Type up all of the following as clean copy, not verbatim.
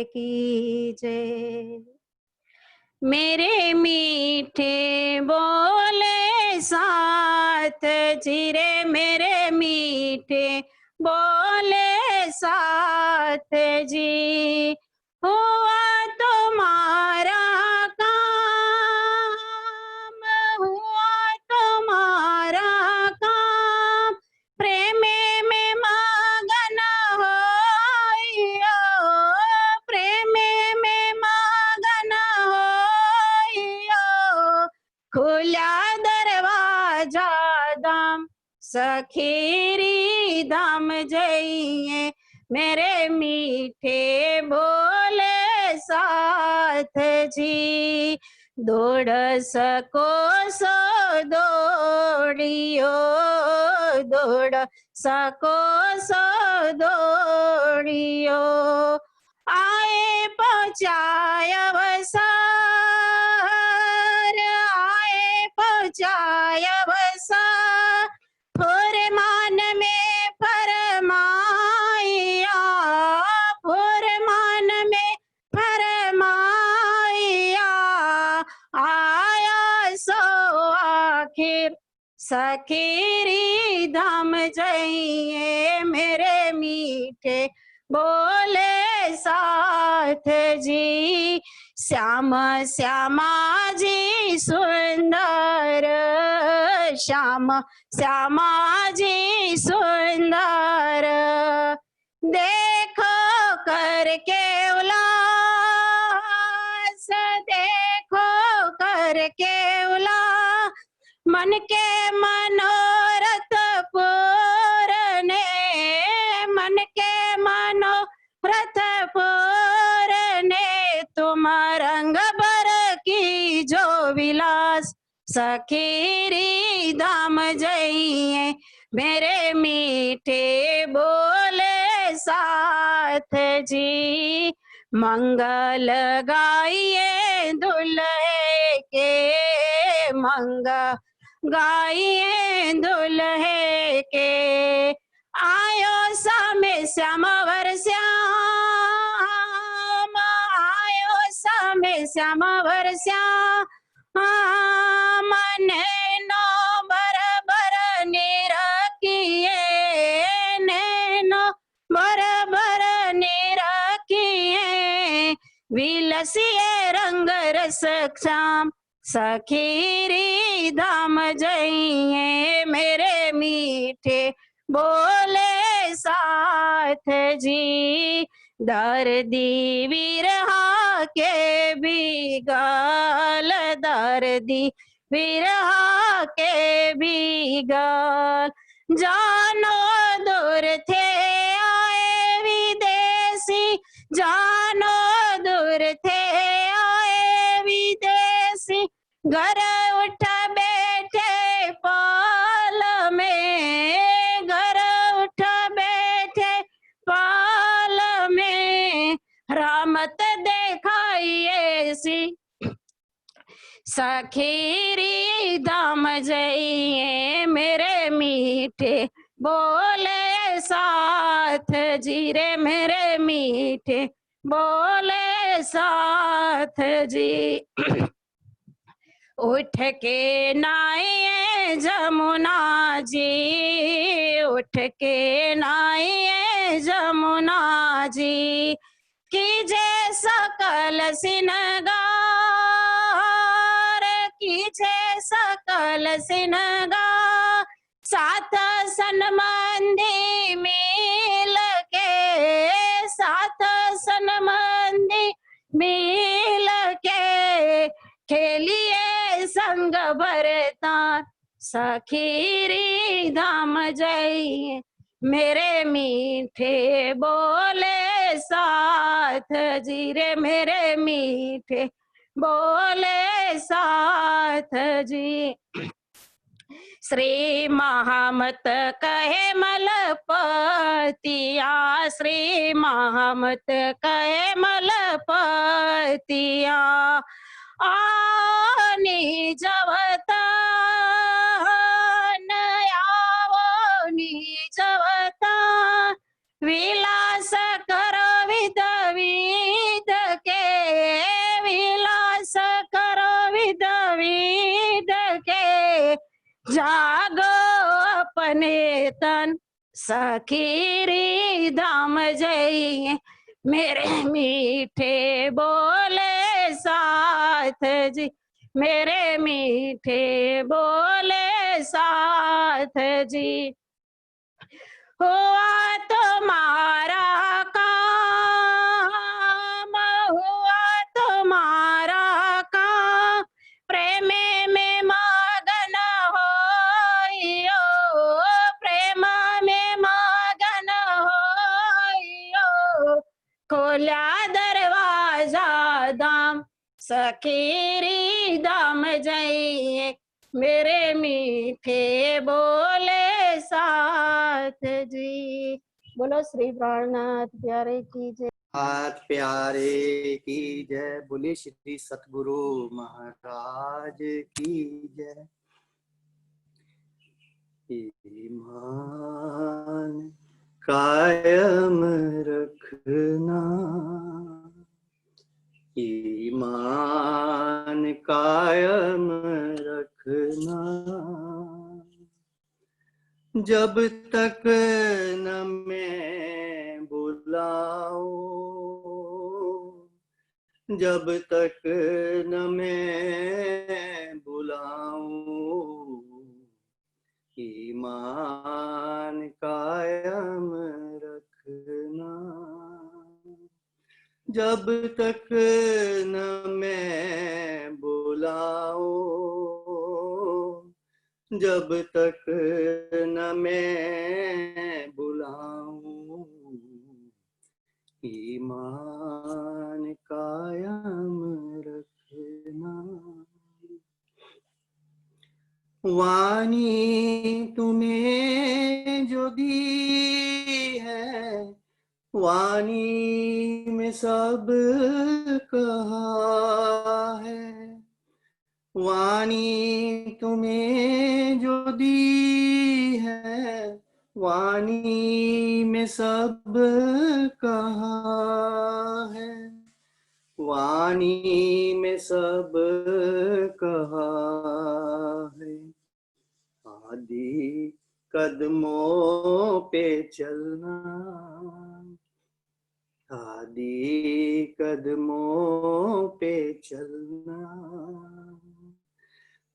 की जय। मेरे मीठे बोले साथ जी रे, मेरे मीठे बोले साथ जी, हुआ तुम्हारा काम, हुआ तुम्हारा काम, प्रेम में मगन होइयो, प्रेम में मगन होइयो, खुला दरवाजा दाम सखीरी धाम जइए, मेरे मीठे बोले साथ जी। दौड़ सको सो दौड़ियो, दौड़ सको सो दौड़ियो, आए पहुँचाय अवसर, आए पहुँचाय अवसर, फुर मान में फरमाइया, फुर मान में फरमाइया, आया सो आखिर सखीरी धाम जइए, मेरे मीठे बोले साथ जी। श्याम श्यामा जी सुंदर, श्याम श्यामा जी सुंदर, देखो करके उल्लास, देखो करके उल्लास, मन के मनोरथ पूरने, मन के मनोरथ पूरने, तुम रंग भर की जो विलास, सखीरी धाम जइए, मेरे मीठे बोले साथ जी। मंगल गाइए दुल्हे के, मंगल गाइए दुल्हे के, आयो सामे श्याम वर श्याम, आयो सामे श्याम वर श्याम, नैनो बरबर निरखिए, नैनो बरबर निरखिए, विलसिए रंग रस श्याम, सखीरी धाम जइए, मेरे मीठे बोले साथ जी। दर्दी विरहा के बिगल, दर्दी विरहा के बिगल, जानो दूर थे आए विदेशी, जानो दूर थे आए विदेशी, घर उठ बैठे पाल में, घर उठ बैठे पाल में, रामत देखाइए सी, सखीरी धाम जइए, मेरे मीठे बोले साथ जी रे, मेरे मीठे बोले साथ जी। उठ के नाइए जमुना जी, उठ के नाइए जमुना जी, कीजे सकल सिनगार, कीजे सकल सिनगार, साथ सनमंदी मिल के, साथ सनमंदी मिल के, खेलिए संग भरतान, सखीरी धाम जइए, मेरे मीठे बोले साथ जी रे, मेरे मीठे बोले साथ जी। श्री महामत कहे मलपतिया, श्री महामत कहे मलपतिया, आनी जवतान, आवो निजवतान, विलास कर विध जागो अपने तन सखीरी धाम जइए मेरे मीठे बोले साथ जी, मेरे मीठे बोले साथ जी। हुआ तुम्हारा काम, हुआ तुम्हारा काम, प्रेम में मगन होइयो, प्रेम में मगन होइयो, खोला दरवाजा दाम सखीरी दाम जइए मेरे मीठे बोले साथ जी। बोलो श्री प्राणनाथ प्यारे की जय। हाथ प्यारे की जय। बोले श्री सतगुरु महाराज की जय। ईमान कायम रखना, ईमान कायम रखना, जब तक न मैं बुलाऊं, जब तक न मैं बुलाऊं, ईमान कायम रखना, जब तक न मैं बुलाऊं, जब तक न मैं बुलाऊं, ईमान कायम रखना। वाणी तुम्हें जो दी है, वाणी में सब कहा है, वाणी तुम्हें जो दी है, वाणी में सब कहा है, वाणी में सब कहा है। आदि कदमों पे चलना, आदि कदमों पे चलना,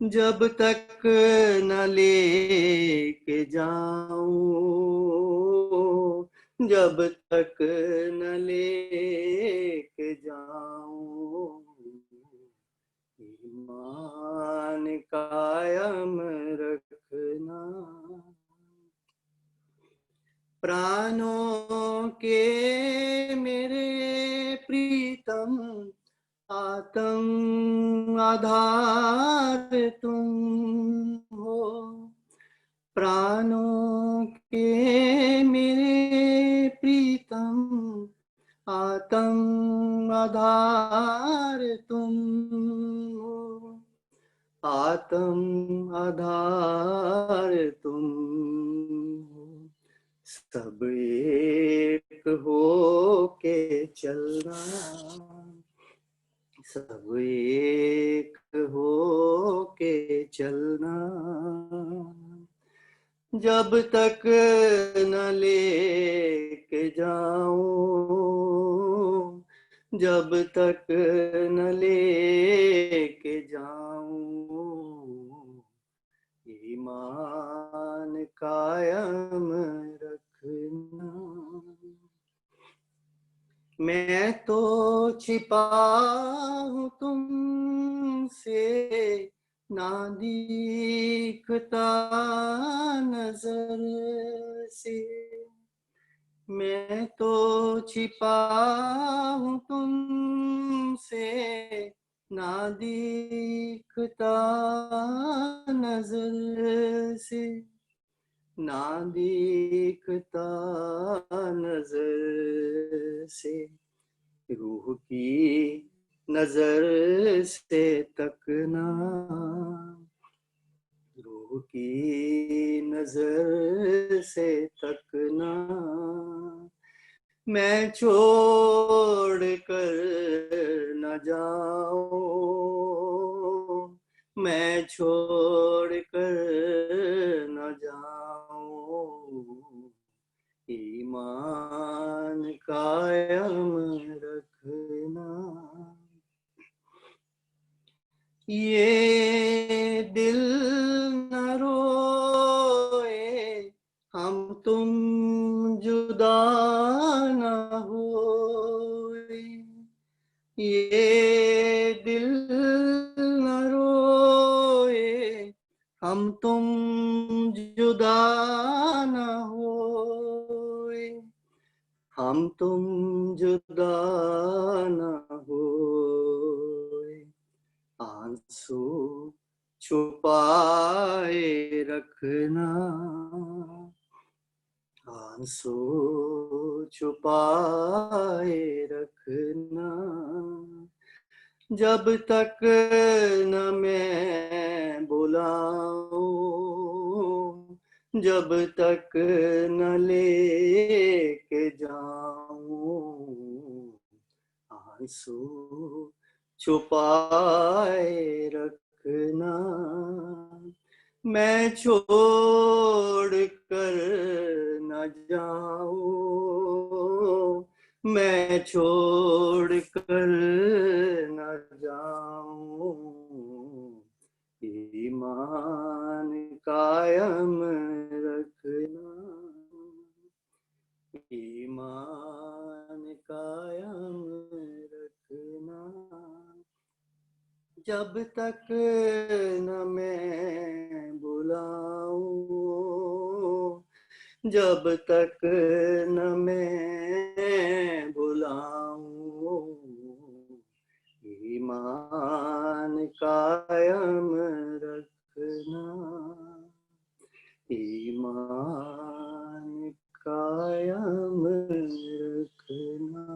जब तक न लेके जाऊं, जब तक न लेके जाऊं, ईमान कायम रखना। प्राणों के मेरे प्रीतम, आत्म आधार तुम हो, प्राणों के मेरे प्रीतम, आत्म आधार तुम हो, आत्म आधार तुम हो, सब एक हो के चलना, सब एक हो के चलना, जब तक न लेके जाऊं, जब तक न लेके जाऊं, ईमान कायम रखना। मैं तो छिपा हूँ तुमसे, ना दिखता नजर से, मैं तो छिपा हूँ तुमसे, ना दिखता नजर से, ना दिखता नजर से, रूह की नजर से तकना, रूह की नजर से तकना, मैं छोड़ कर न जाऊं, मैं छोड़ कर रखना। ये दिल न रोए हम तुम जुदा न होए। ये दिल न रोए हम तुम जुदा न होए। हम तुम जुदा न होए। आंसू छुपाए रखना। आंसू छुपाए रखना। जब तक न मैं बुलाऊं, जब तक न लेके जाऊं। आंसू छुपाए रखना। मैं छोड़ कर न जाऊं, मैं छोड़ कर न जाऊं। ईमान कायम रखना। ईमान कायम रखना। जब तक न मैं बुलाऊं, जब तक न मैं बुलाऊं। ईमान कायम रखना। ईमान कायम रखना।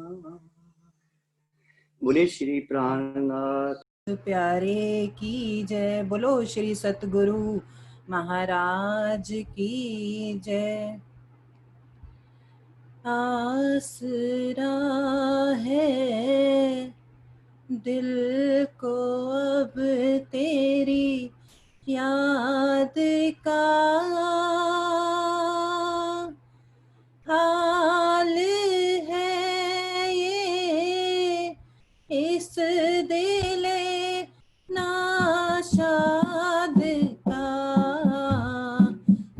बोले श्री प्राणनाथ प्यारे की जय। बोलो श्री सतगुरु महाराज की जय। आसरा है दिल को अब तेरी याद का, हाल है ये इस दिले नाशाद का।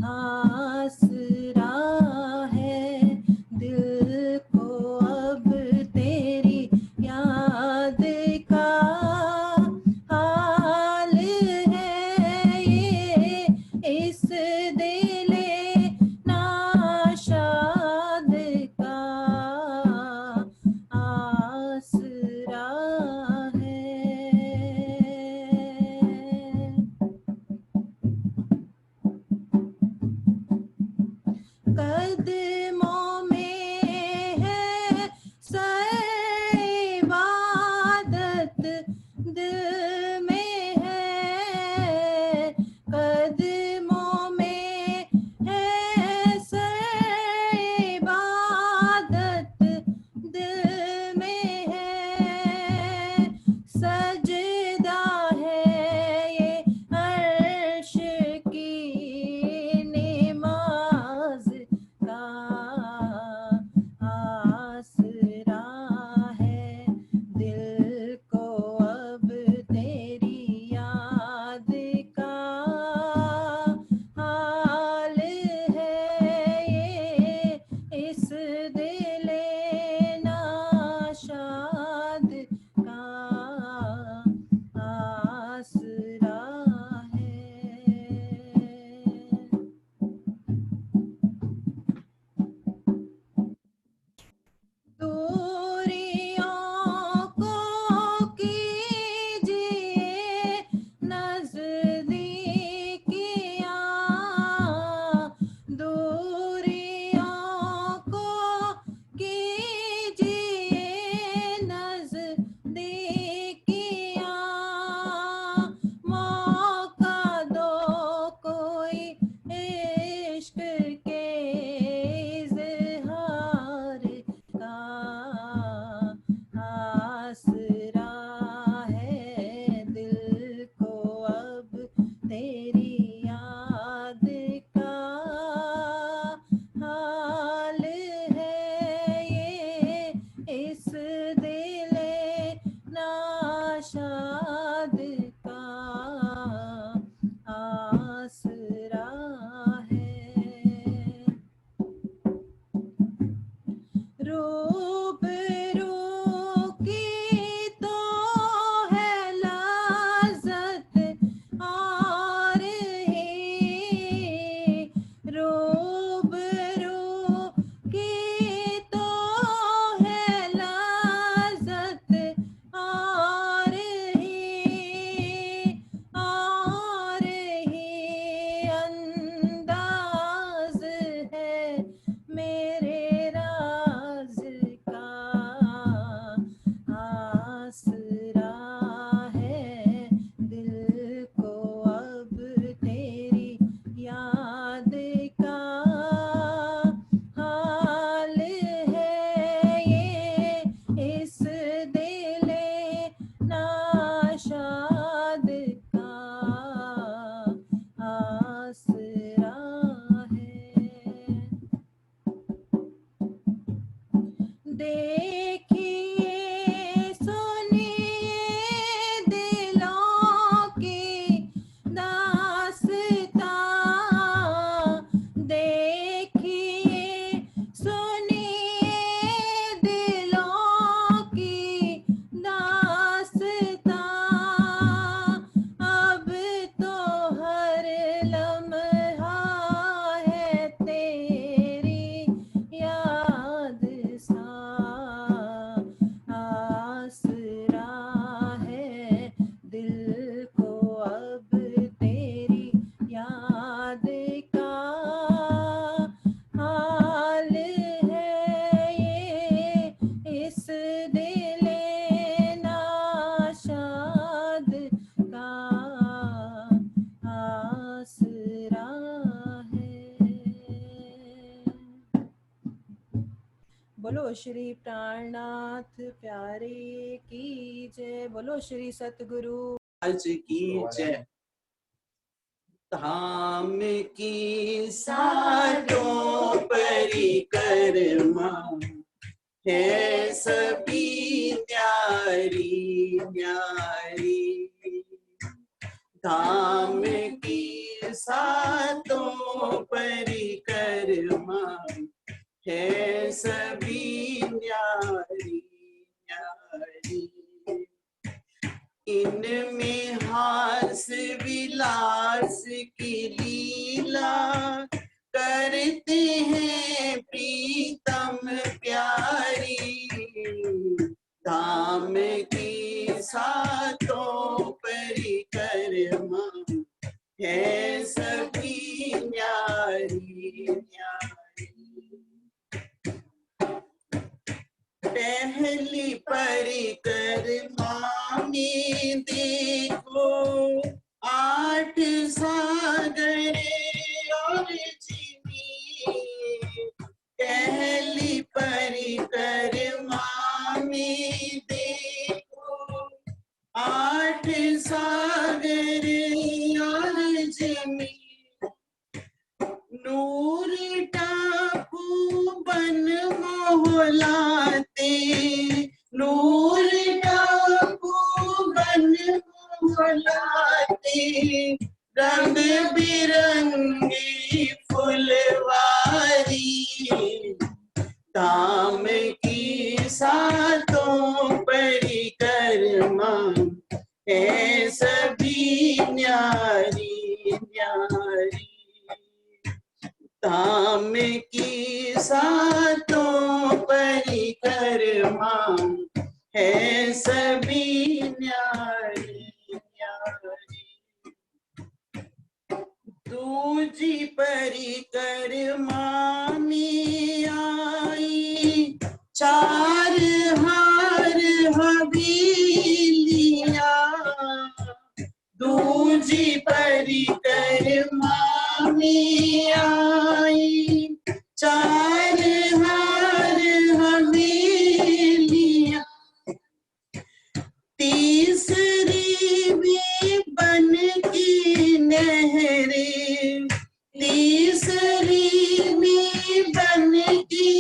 आसरा है दिल को अब तेरी याद का, हाल है ये इस दिले नाशाद का। आसरा है कदमों में है इबादत, दिल में है कदमों में है इबादत, दिल में है सजदा है ये अर्श की नमाज का। आसरा है दिल को अब तेरी याद का, हाल है ये इस दिले नाशाद का। आसरा है दूरियों को कीजिए नज़दीकियाँ, दूरियों को कीजिए नज़दीकियाँ। मौका दो कोई इश्क के इज़हार का। आसरा है दिल को अब तेरी याद का, हाल है ये इस दिल बोलो श्री प्राणनाथ प्यारे की जय, बोलो श्री सतगुरु आज की जय। धाम की सातों परिक्रमा है सभी न्यारी न्यारी। धाम की सातों परिक्रमा है सभी न्यारी न्यारी। इनमें हास विलास की लीला करते हैं प्रीतम प्यारी। धाम की सातों परिक्रमा है सभी न्यारी न्यारी। पहली परिक्रमा में देखो 8 सागर और जिमी। पहली परिक्रमा में देखो 8 सागर और जिमी। नूर टापू बन मोहलाते, नूर टापू बन मोहलाते, रंग बिरंगी फुलवारी। धाम की सातों परिक्रमा है सभी न्यारी न्यारी। धाम की सातों परिक्रमा है सभी न्यारी न्यारी। दूजी परिक्रमा में आई 4 हार हवेलियां। दूजी परिक्रमा में आई 4 हार हवेलियां। तीसरी में बन की नहरें, तीसरी में बन की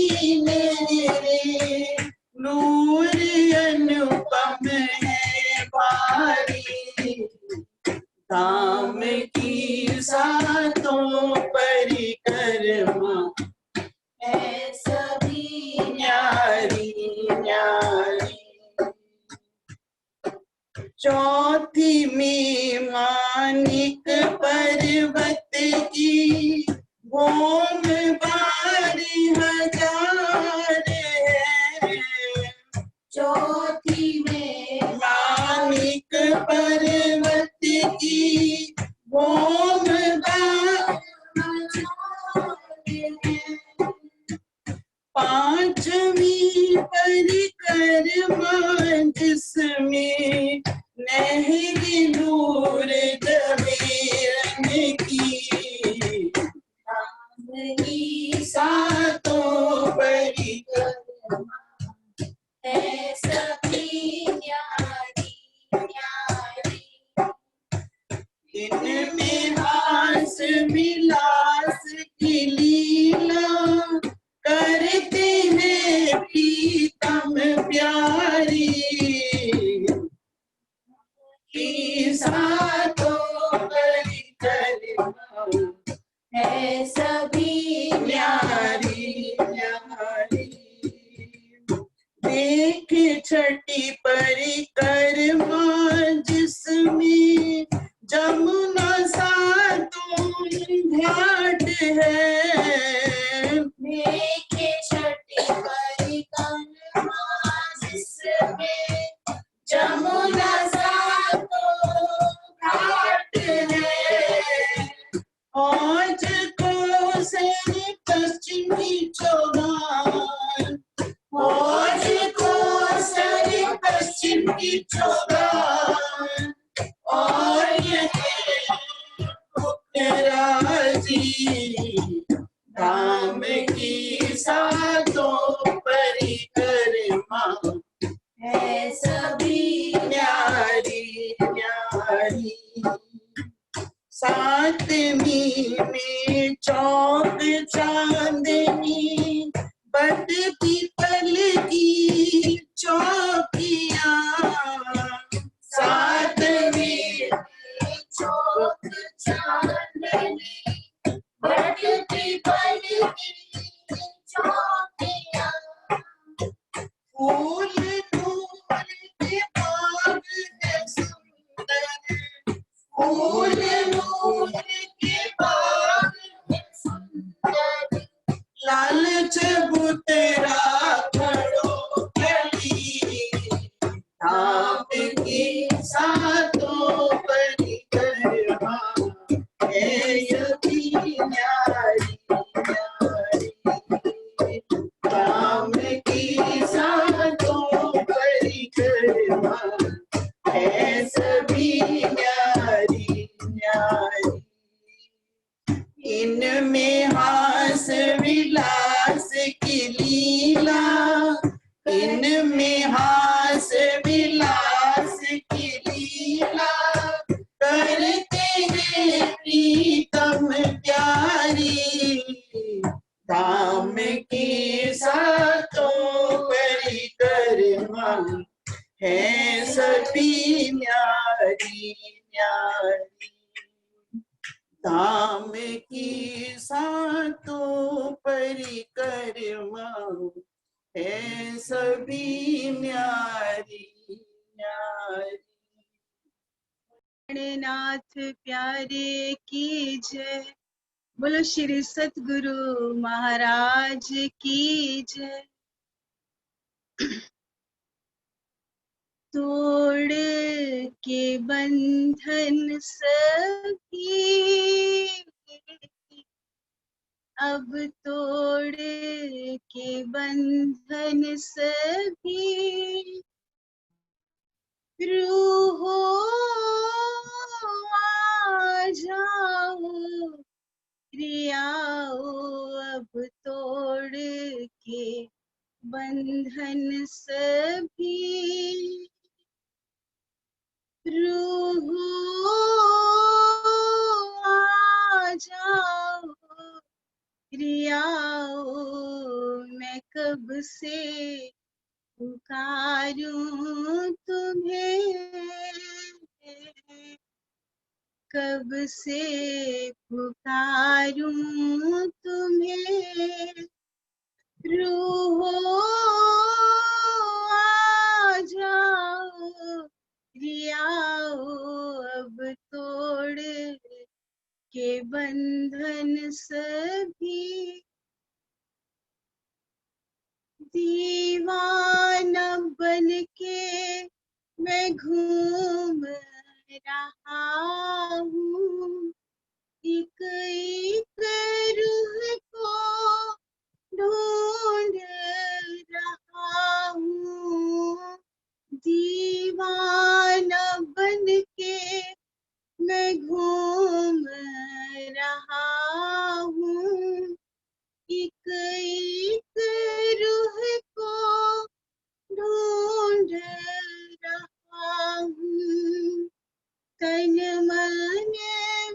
नहरें। नूर अनुपम है भारी। धाम की सातों परिक्रमा है सभी न्यारी न्यारी। चौथी में मानिक पर्वत की भूम बारी 1000 है। चौथी में मानिक पर्वत की भूम बारी 1000 है। पांचवी परिक्रमा जिसमें नहरी नूर जमीन की। धाम की सातों परिक्रमा है सभी न्यारी न्यारी। इनमें हास विलास की लीला करते हैं प्रीतम प्यारी। की सातों परिक्रमा है सभी न्यारी न्यारी। देख छठी परिक्रमा जिसमें जमुना सातों घाट है। देखे छठी परिक्रमा जिसमें जमुना सातों घाट है। आज को से पश्चिम की चौगान, आज को से पश्चिम की चौगान। और राजी धाम की सातों परिक्रमा सभी न्यारी न्यारी। सातवीं में चौक चांदनी बट पीपल की चौकियां। सातवीं चौक चांदनी बट पीपल की चौकियां। फूल नूर के बाग है सुंदर, फूल नूर के बाग है सुंदर। लाल चबूतरा खड़ो गली, धाम की सातों परिक्रमा है यही न्यारी न्यारी। धाम की सातों परिक्रमा है सभी न्यारी न्यारी। इनमें हास विलास की लीला, इनमें हास विलास की लीला करते हैं प्रीतम प्यारी। धाम की सातों परिक्रमा है सभी न्यारी न्यारी। धाम की सातों परिक्रमा है सभी न्यारी न्यारी। नाथ प्यारे की जय। बोलो श्री सतगुरु महाराज की जय। तोड़ के बंधन सभी अब तोड़ के बंधन सभी। रूहो आ जाओ प्रियाओ अब तोड़ के बंधन सभी। रूहो आ जाओ प्रियाओ मैं कब से पुकारूं तुम्हें, कब से पुकारूं तुम्हें। रूहो आ जाओ प्रियाओ अब तोड़ के बंधन सभी। दीवाना बन के मैं घूम रहा हूँ, एक एक रूह को ढूंढ रहा हूँ। दीवाना बन के मैं घूम रहा हूँ, एक एक रूह को ढूंढ रहा हूँ। तन मन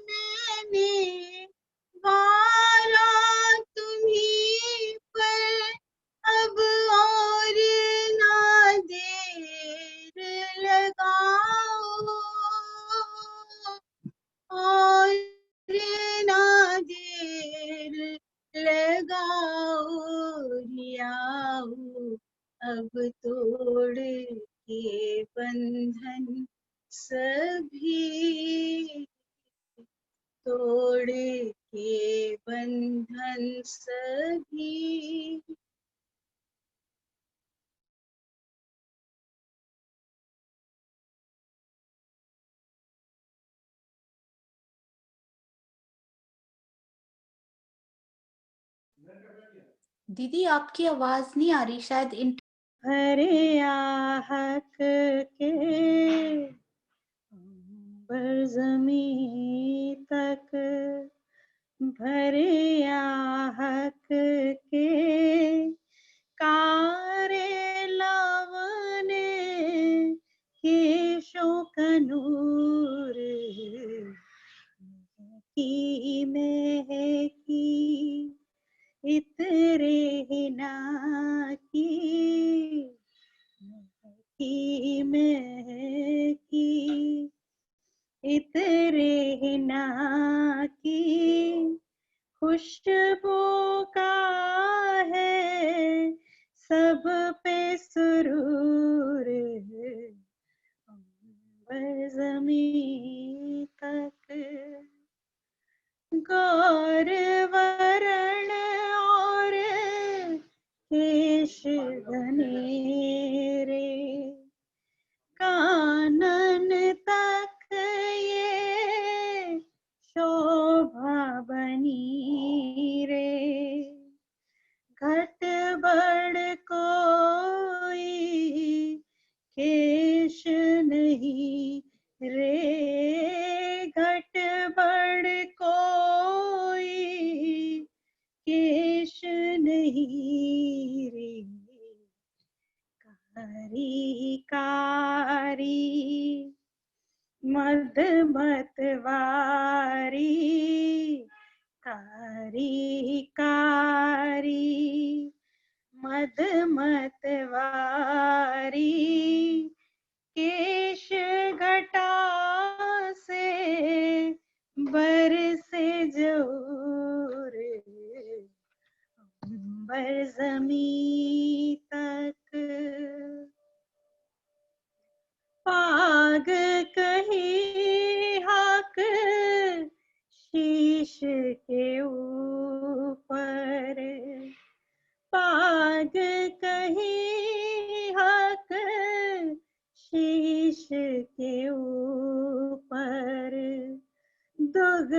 मैंने वारा तुम्हीं पर, अब और ना देर लगाओ, और ना देर लगाओ। रियाओ अब तोड़ के बंधन सभी, तोड़ के बंधन सभी। दीदी आपकी आवाज नहीं आ रही, शायद हरे आहक के अंबर ज़मीं तक, भरे आहक के कारे लवने नूर की महकी इतरे ना की महकी इतरे ना की खुशबू का है सब पे सुरूर अंबर ज़मीं तक गौर वरण और केश घनेरे कानन तक ये शोभा बनी रे घट बड़ कोई केश नहीं रे घट बड़ कोई केश नहीं रे कारी कारी मद मतवारी कारी कारी मद मतवारी केश घटा से बरसे जोर अंबर ज़मीं तक पाग कही हक शीश के ऊपर पाग कही हक शीश के ऊपर दुग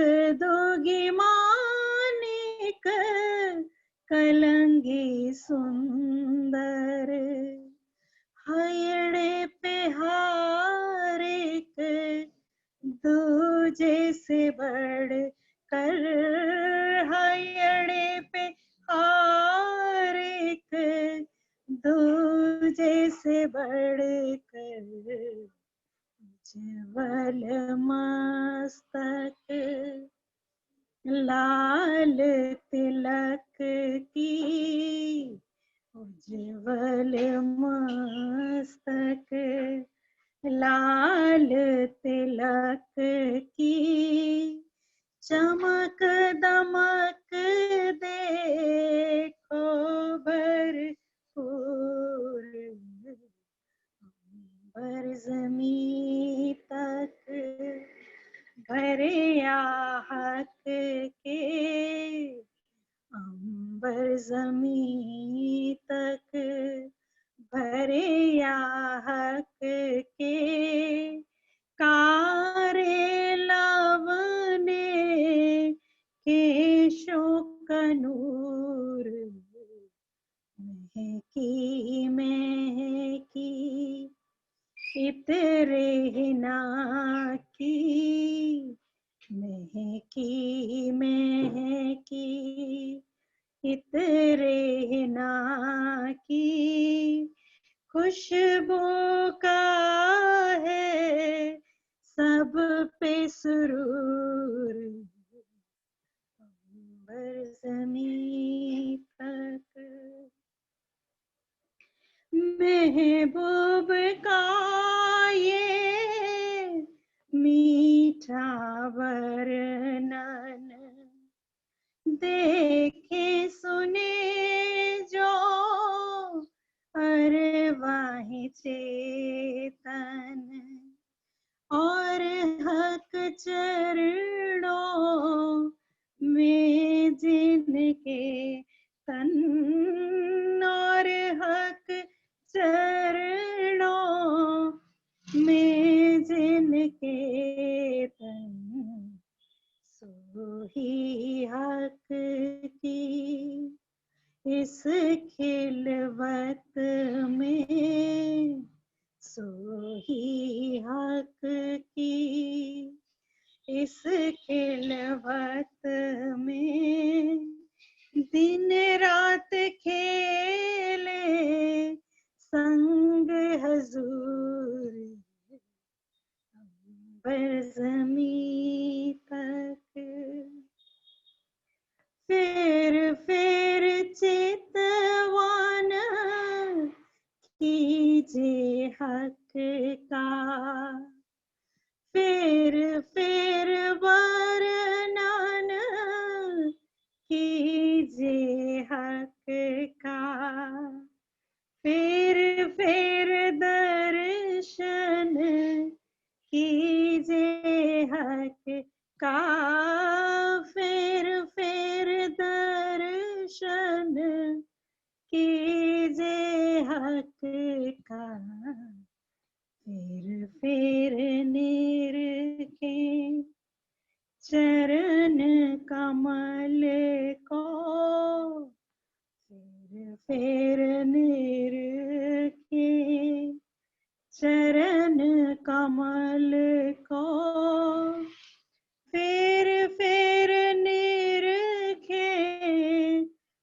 दुगी मानिक कलंगी सुंदर हयड़े पे हार एक दूजे से बढ़ कर हयड़े पे हार एक दूजे से बढ़ कर उज्ज्वल मस्तक लाल तिलक की उज्ज्वल मस्तक लाल तिलक की चमक दमक देखो भरपूर अंबर ज़मीं तक भरे आहत के अंबर ज़मीं तक भरे आहत के कारे लवने केशों का नूर महकी महकी इतरे ना की महकी महकी इतरे ना की खुशबू का है सब पे सुरूर अंबर ज़मीं तक महबूब का ये मीठा वर्णन देखे सुने जो अरवाह चेतन और हक चरणों में जिनके तन और हक चरणों में जिनके तन सो ही हक की इस खिलवत में सो ही हक की इस खिलवत में दिन रात खेले संग हजूर अंबर ज़मीं तक। फिर चितवन कीजिए हक का, फिर वर्णन कीजिए हक का, फिर दर्शन कीजिए हक का, फिर दर्शन कीजिए हक का, फिर निरखें चरण कमल को, फिर निरखें चरण कमल को, फिर निरखें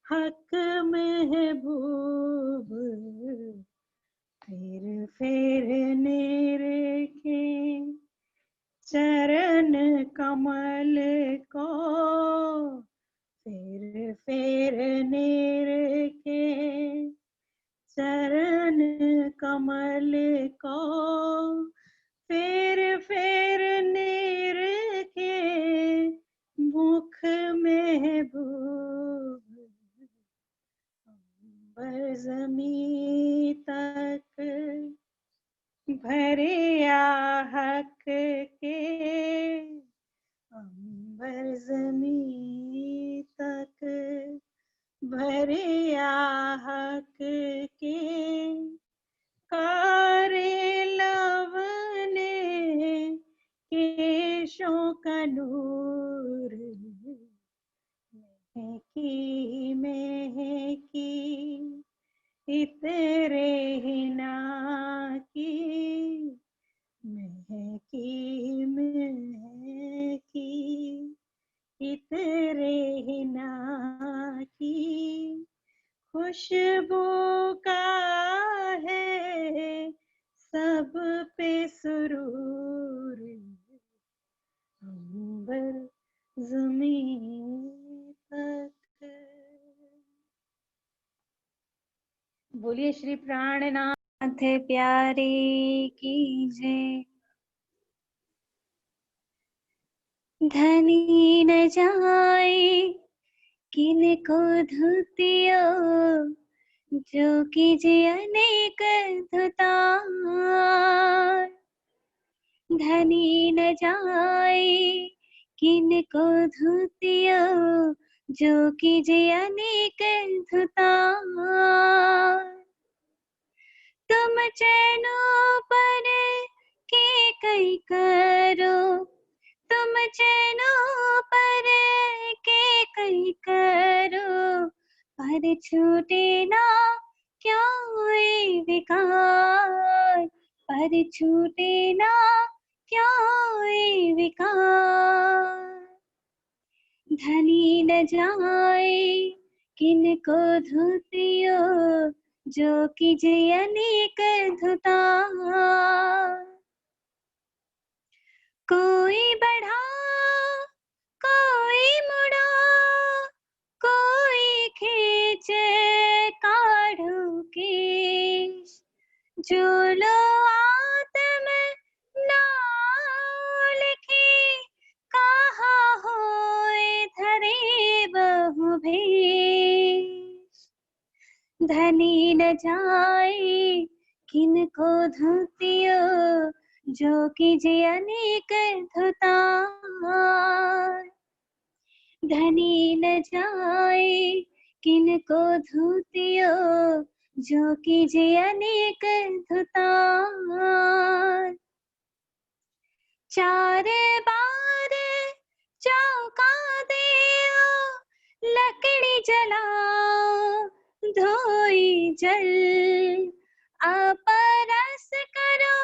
हक महबूब, फिर निरखें चरण कमल को, फिर निरखें चरण कमल को, फिर निरखें मुख महबूब, अंबर ज़मीं तक भरे हक के, अंबर ज़मीं तक भरे हक के, कारे लवने केशों का नूर, महकी इतरे हिना की, महकी इतरे हिना की, खुशबू का है सब पे सुरूर, अंबर ज़मीं तक। बोलिए श्री प्राणनाथ प्यारे की जय। धनी न जाए किनको धुतियो, जो कीजे अनेक धुतार। धनी न जाए किनको धुतियो, जो कीजे अनेक धुतार। तुम चैनों पर के कई करो, तुम चैनों पर के कई करो, पर छूटे ना क्यों ये विकार, पर छूटे ना क्यों ये विकार। धनी न जाए किनको धुतियो, जो कीजे अनेक धुतार। कोई बढ़ा कोई मुड़ा, कोई खींच काढ़ू केश, जो लो आत्म नाम लिखी, कहा होए धरे बहु भेष। धनी न जाए किनको धुतियो, जो कीजे अनेक धुतार। धनी न जाए किनको धुतियो, जो कीजे अनेक धुतार। चार बार चौका देओ, लकड़ी जलाओ धोई जल, अपरस करो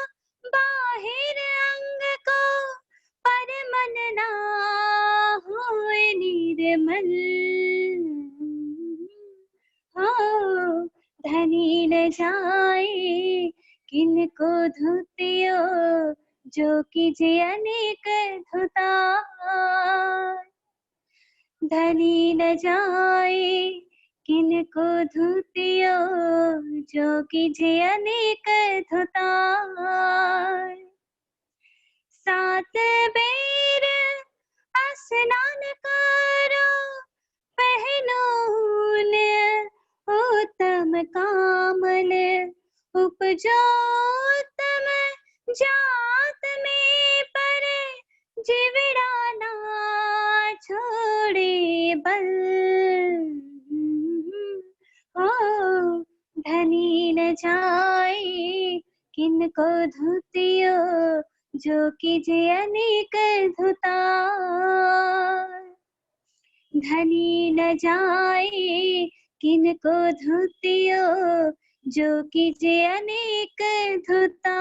बाहिर अंग को, पर मन ना होए निर्मल। हो धनी न जाए किनको धुतियो, जो कीजे अनेक धुतार। धनी न जाए किनको धुतियो, जो कीजे अनेक धुतार। सात बेर स्नान करो, पहनो ऊन उत्तम कामल, उपजो उत्तम जात में, पर जीवड़ा ना छोड़े बल। हो धनी न जाए किनको धुतियो, जो कीजे अनेक धुतार। धनी न जाए किनको धुतियो, जो कीजे अनेक धुतार।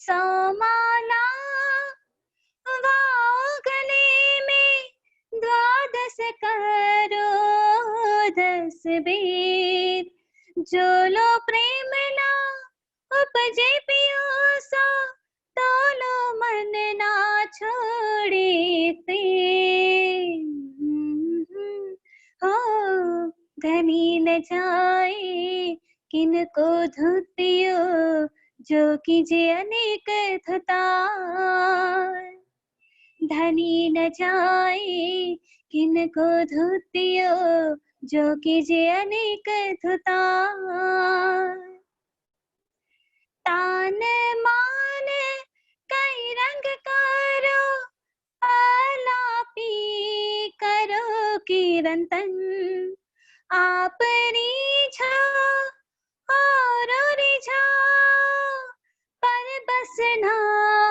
सौ माला वाओ गले में, द्वादश करो 10 बेर। जो लो प्रेम ना उपजे पियो सो, तोलो मन ना छोड़े फिर। हो धनी न जाए किनको धुतियो, जो कीजे अनेक धुतार। धनी न जाए किनको धुतियो, जो कीजे अनेक धुतार। तान मान कई रंग करो, आलापी करो कीरंतन। आप रिझो और रिझाओ, पर बस ना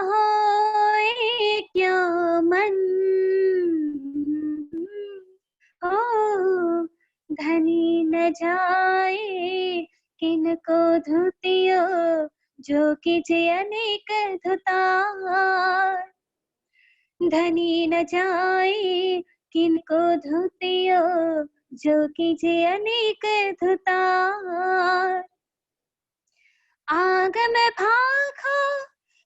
होए क्यों मन। हो धनी न जाए किनको धुतियो, जो कीजे अनेक धुतार। धनी न जाए किनको धुतियो, जो कीजे अनेक धुतार। आगम भाखो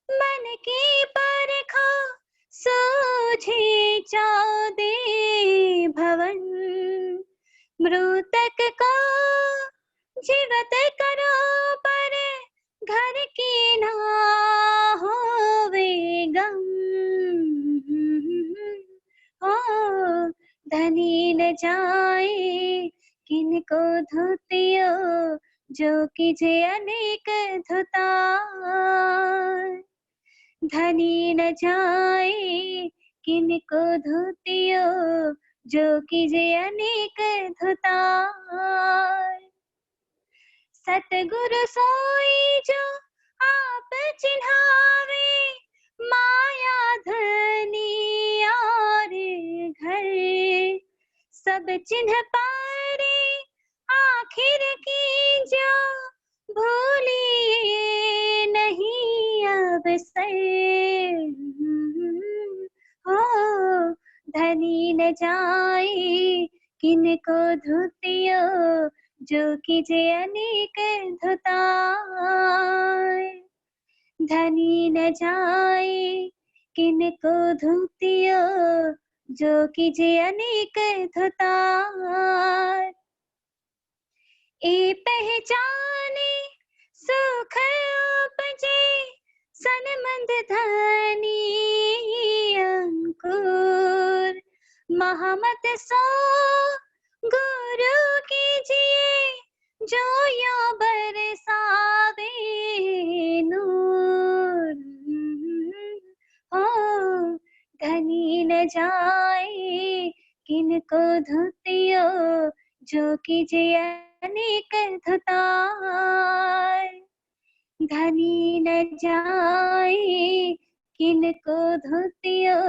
मन की परखो, सूझे 14 भवन। मृतक को जीवत करो, पर घर की ना होवे गम। हो धनी न जाए किनको धुतियो, जो कीजे अनेक धुतार। धनी न जाए किनको धुतियो, जो कीजे अनेक धुतार। सतगुरु सोई जो आप चिन्हावे, माया धनी और घर। सब चिन्ह पारे आखिर की जो, भूलिए नहीं अवसर। हो धनी न जाए किनको धुतियो, जो कीजे अनेक धुतार। धनी न जाए किनको धुतियो, जो कीजे अनेक धुतार। ए पहचाने सुख उपजे, सनमंद धनी अंकुर। महमत सो गुरु कीजिए, जो यो बरसावे नूर। हो धनी न जाए किनको धुतियो, जो कीजे अनेक धुतार। धनी न जाए किनको धुतियो,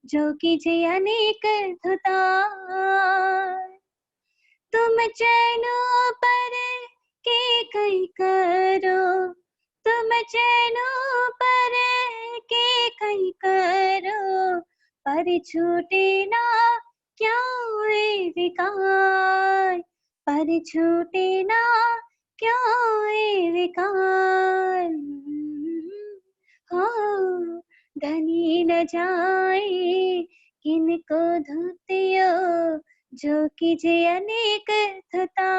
जो कीजे अनेक धुतार। तुम चैनो पर के कई करो, तुम चैनो पर के कई करो, पर छूटे ना क्यों ए विकार। पर छूटे ना क्यों ए विकार। धनी न जाए किनको धुतियो, जो कीजे अनेक थता।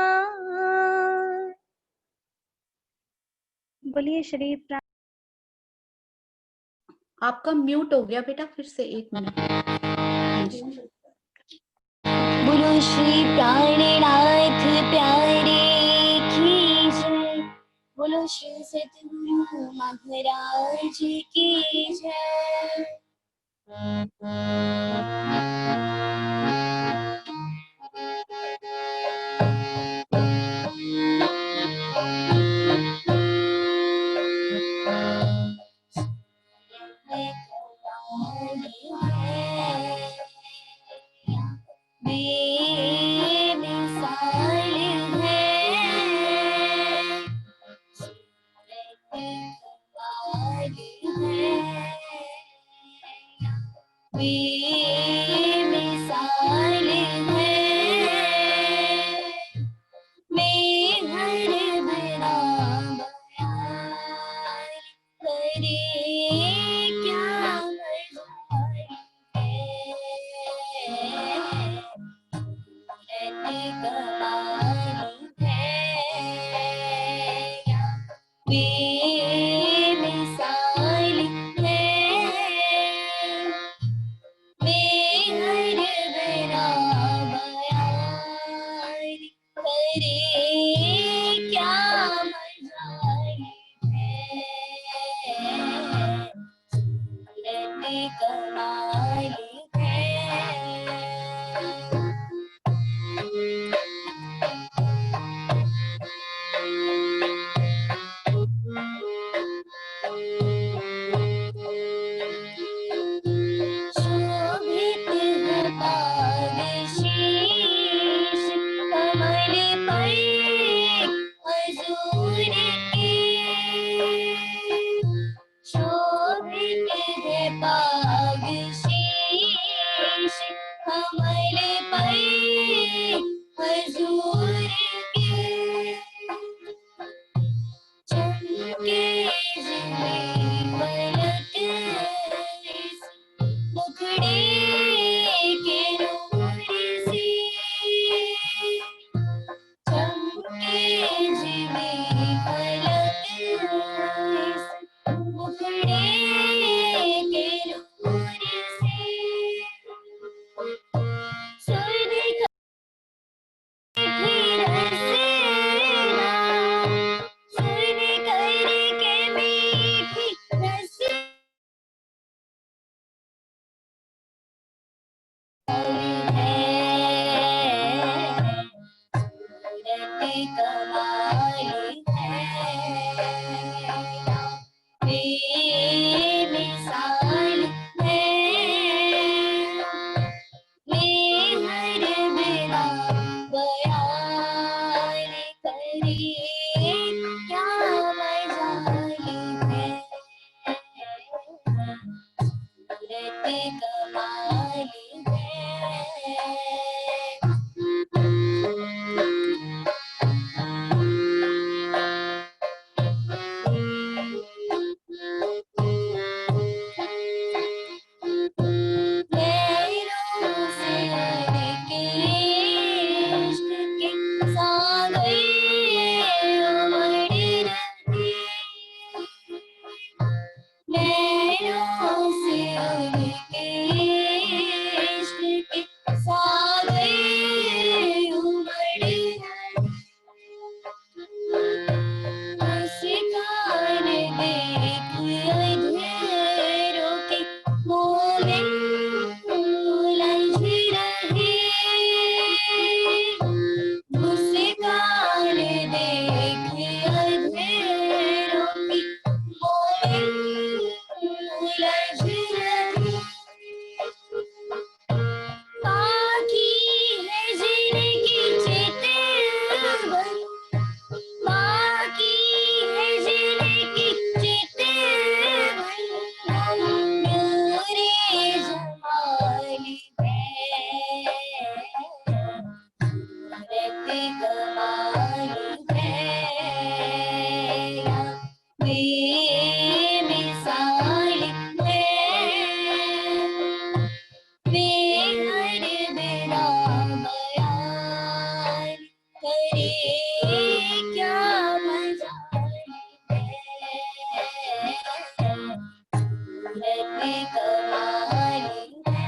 बोलिए श्री प्राण। आपका म्यूट हो गया बेटा, फिर से 1 मिनट। बोलो श्री प्राणनाथ प्यारे की जय। बोलो श्री सतगुरु महाराज की जय। बेमिसाल है, बेमिसाल है, मैं हर बिना बयान करे क्या मजाल है, कमाल है, बेमिसाल है, मैं हर बिना बयान करे क्या मजाल है, कमाल है। भी कमाली है।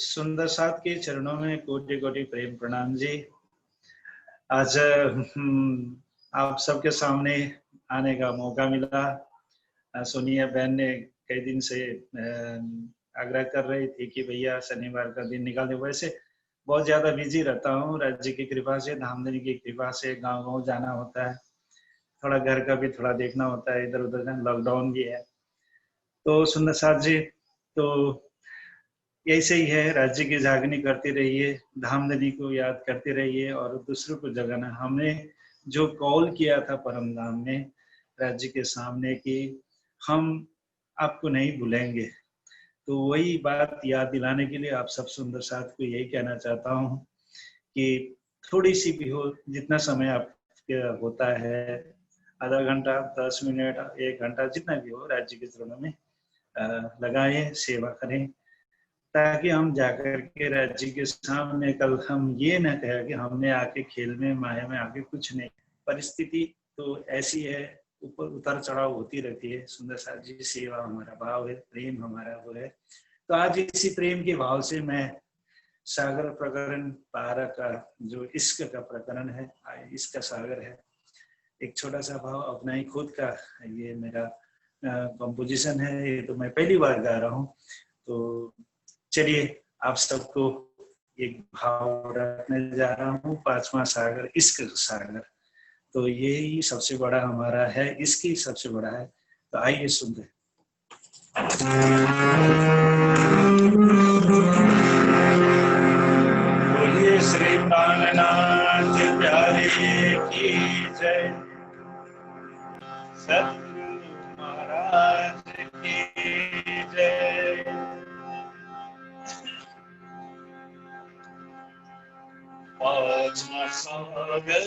सुंदर साथ के चरणों में कोटि कोटि प्रेम प्रणाम जी। आज आप सबके सामने आने का मौका मिला। सोनिया बहन ने कई दिन से आग्रह कर रही थी कि भैया शनिवार का दिन निकालें। वैसे बहुत ज्यादा बिजी रहता हूँ, राज्य की कृपा से, धामधनी की कृपा से गांव गांव जाना होता है, थोड़ा घर का भी थोड़ा देखना होता है, इधर उधर लॉकडाउन भी है। तो सुंदर साथ जी, तो ऐसे ही है, राज्य की जागनी करते रहिए, धामधनी को याद करते रहिए और दूसरों को जगाना। हमने जो कॉल किया था परम धाम में राज्य के सामने कि हम आपको नहीं भूलेंगे, तो वही बात याद दिलाने के लिए आप सब सुंदर साथ को यही कहना चाहता हूँ कि थोड़ी सी भी हो, जितना समय आपके होता है, आधा घंटा, 10 मिनट, 1 घंटा, जितना भी हो, राज्य के चरणों में लगाएं, सेवा करें, ताकि हम जाकर के राज्य के सामने कल हम ये न कहें कि हमने आके खेल में माया में आके कुछ नहीं। परिस्थिति तो ऐसी है, ऊपर उतार चढ़ाव होती रहती है। सुंदर साथ जी, सेवा हमारा भाव है, प्रेम हमारा वो है। तो आज इसी प्रेम के भाव से मैं सागर प्रकरण 12 का जो इश्क का प्रकरण है, इश्क का सागर है, एक छोटा सा भाव अपना ही खुद का, ये मेरा कंपोजिशन है, ये तो मैं पहली बार गा रहा हूँ। तो चलिए आप सबको एक भाव रखने जा रहा हूँ, 5वां सागर, इश्क सागर। तो यही सबसे बड़ा हमारा है, इसकी सबसे बड़ा है। तो आइए सुनते। बोलिए श्री प्राणनाथ प्यारे की जय, सद्गुरु महाराज की जय। पांचवा सागर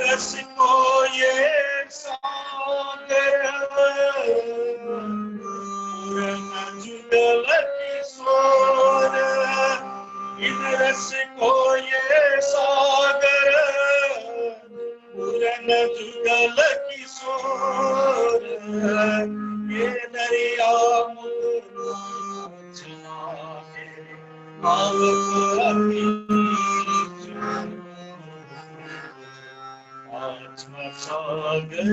रस को ये सागर जुगल किशोर, इन रस को ये सागर पूरन जुगल किशोर ये दरिया मुद्रा आवक आत्मा सागर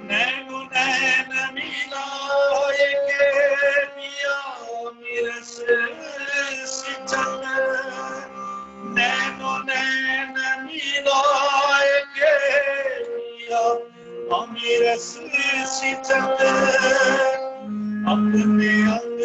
नैनो नैन मिलाए के पिया मिरस सिंचन नैनो नैन मिलाए के पिया अमिरस सिंचन अपने अंग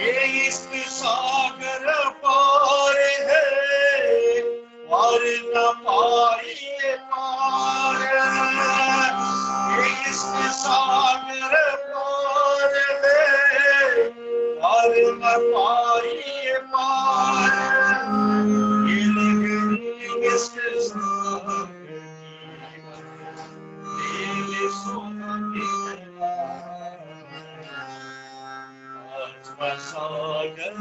ये इश्क सागर पार है और न पाइए पार ये इश्क सागर पार है और न पाइए पार ये लगे इश्क सागर की सोना सागर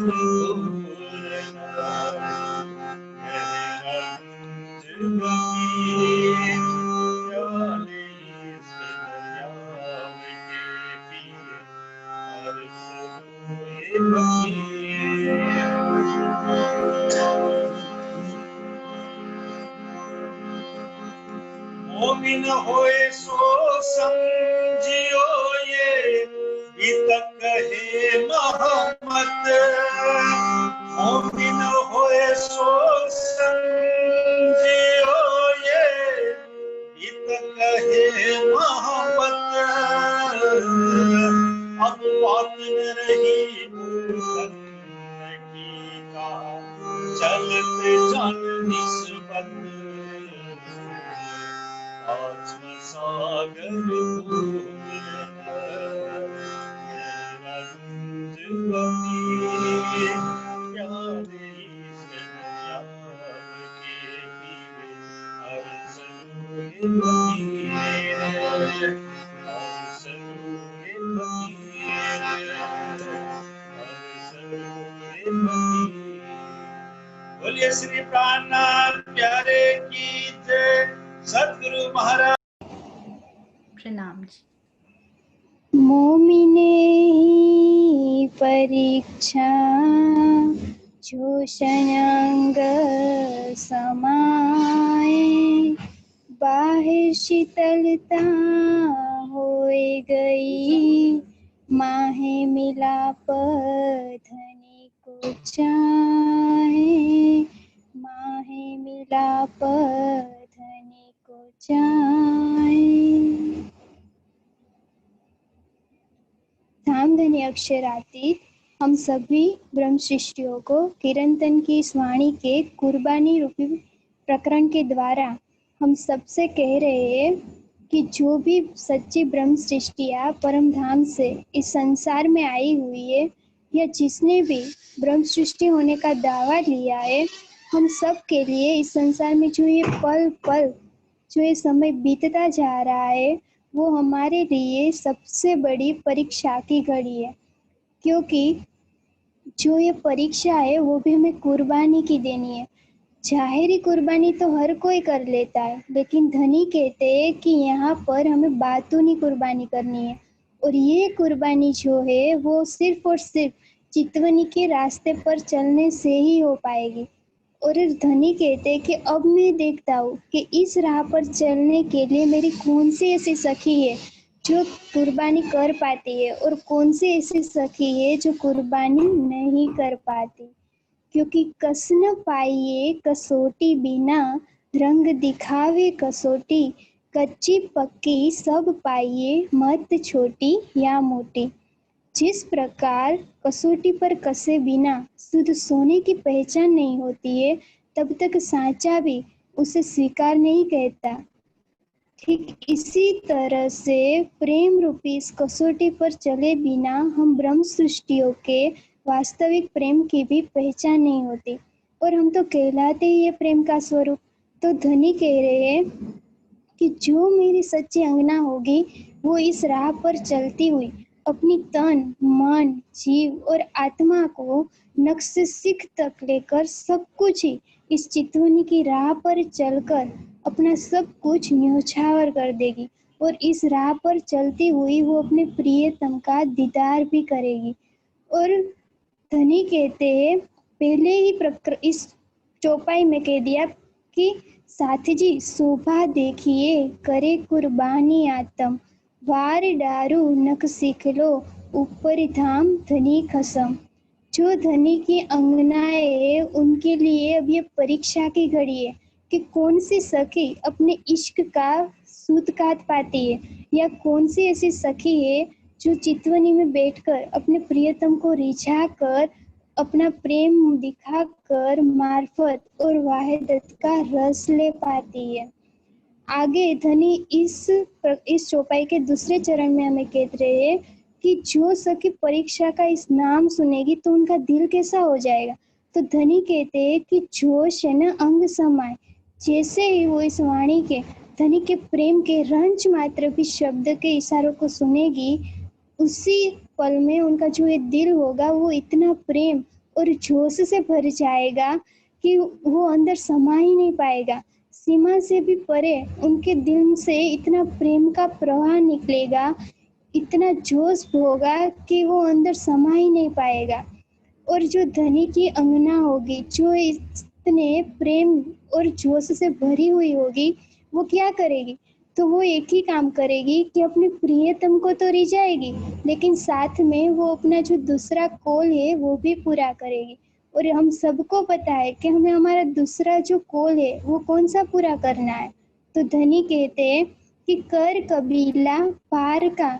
मोमिन होए सो समझियो ये गीत कहे मोहम्मद मोमिन होए सो समझियो ये गीत कहे मोहम्मद अब बात न रही मूर्खन की का चलते जन निस्बत आत्म सागर बोलिए श्री प्राणनाथ प्यारे की जय सद्गुरु महाराज प्रणाम जी। मोमिने ही परीक्षा जोशनांग समाए बाहर शीतलता होए गई माहे मिलाप धनी को चाहे माहे मिलाप धनी को चाहे। धामधनी अक्षरातीत हम सभी ब्रह्म शिष्यों को किरंतन की इस वाणी के कुर्बानी रूपी प्रकरण के द्वारा हम सबसे कह रहे हैं कि जो भी सच्ची ब्रह्म सृष्टियाँ परम धाम से इस संसार में आई हुई है या जिसने भी ब्रह्म सृष्टि होने का दावा लिया है, हम सब के लिए इस संसार में जो ये पल पल जो ये समय बीतता जा रहा है वो हमारे लिए सबसे बड़ी परीक्षा की घड़ी है, क्योंकि जो ये परीक्षा है वो भी हमें कुर्बानी की देनी है। जाहिरी कुर्बानी तो हर कोई कर लेता है, लेकिन धनी कहते हैं कि यहाँ पर हमें बातूनी कुर्बानी करनी है और ये कुर्बानी जो है वो सिर्फ और सिर्फ चितवनी के रास्ते पर चलने से ही हो पाएगी। और इस धनी कहते हैं कि अब मैं देखता हूँ कि इस राह पर चलने के लिए मेरी कौन सी ऐसी सखी है जो कुर्बानी कर पाती है और कौन सी ऐसी सखी है जो कुर्बानी नहीं कर पाती। क्योंकि कस न पाइए कसोटी बिना, रंग दिखावे कसोटी, कच्ची पक्की सब पाइए, मत छोटी या मोटी। जिस प्रकार कसौटी पर कसे बिना शुद्ध सोने की पहचान नहीं होती है, तब तक सांचा भी उसे स्वीकार नहीं कहता। ठीक इसी तरह से प्रेम रूपी इस कसौटी पर चले बिना हम ब्रह्म सृष्टियों के वास्तविक प्रेम की भी पहचान नहीं होती, और हम तो कहलाते ही है प्रेम का स्वरूप। तो धनी कह रहे हैं कि जो मेरी सच्ची अंगना होगी, वो इस राह पर चलती हुई अपनी तन, मन, जीव और आत्मा को नख से सिख तक लेकर सब कुछ ही इस चितवनी की राह पर चलकर अपना सब कुछ न्योछावर कर देगी, और इस राह पर चलती हुई वो अपने प्रियतम का दीदार भी करेगी। और धनी कहते हैं, पहले ही इस चौपाई में कह दिया कि साथ जी शोभा देखिए, करे कुर्बानी आत्म, वार डारू नख सीख लो, ऊपर धाम धनी खसम। जो धनी की अंगनाएं है, उनके लिए अब ये परीक्षा की घड़ी है कि कौन सी सखी अपने इश्क का सूत काट पाती है, या कौन सी ऐसी सखी है जो चितवनी में बैठकर अपने प्रियतम को रिझा कर, अपना प्रेम दिखाकर मार्फत और वाहिदत का रस ले पाती है। आगे धनी इस चौपाई के दूसरे चरण में हमें कह रहे हैं कि जो सखी परीक्षा का इस नाम सुनेगी तो उनका दिल कैसा हो जाएगा। तो धनी कहते हैं कि जोश है ना अंग समाए, जैसे ही वो इस वाणी के, धनी के प्रेम के रंच मात्र भी शब्द के इशारों को सुनेगी, उसी पल में उनका जो ये दिल होगा वो इतना प्रेम और जोश से भर जाएगा कि वो अंदर समा ही नहीं पाएगा। सीमा से भी परे उनके दिल से इतना प्रेम का प्रवाह निकलेगा, इतना जोश होगा कि वो अंदर समा ही नहीं पाएगा। और जो धनी की अंगना होगी, जो इतने प्रेम और जोश से भरी हुई होगी, वो क्या करेगी? तो वो एक ही काम करेगी कि अपने प्रियतम को तो रिझाएगी, लेकिन साथ में वो अपना जो दूसरा कॉल है वो भी पूरा करेगी। और हम सबको पता है कि हमें हमारा दूसरा जो कॉल है वो कौन सा पूरा करना है। तो धनी कहते हैं कि कर कबीला पार का,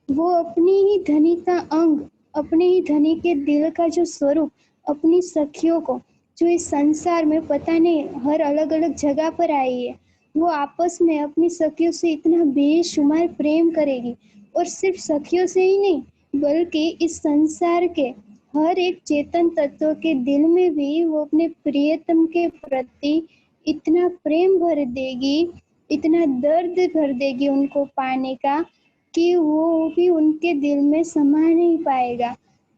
वो अपनी ही धनी का अंग, अपने ही धनी के दिल का जो स्वरूप, अपनी सखियों को जो इस संसार में पता नहीं हर अलग अलग जगह पर आई है, वो आपस में अपनी सखियों से इतना बेशुमार प्रेम करेगी। और सिर्फ सखियों से ही नहीं, बल्कि इस संसार के हर एक चेतन तत्व के दिल में भी वो अपने प्रियतम के प्रति इतना प्रेम भर देगी, इतना दर्द भर देगी उनको पाने का, कि वो भी उनके दिल में समा नहीं पाएगा।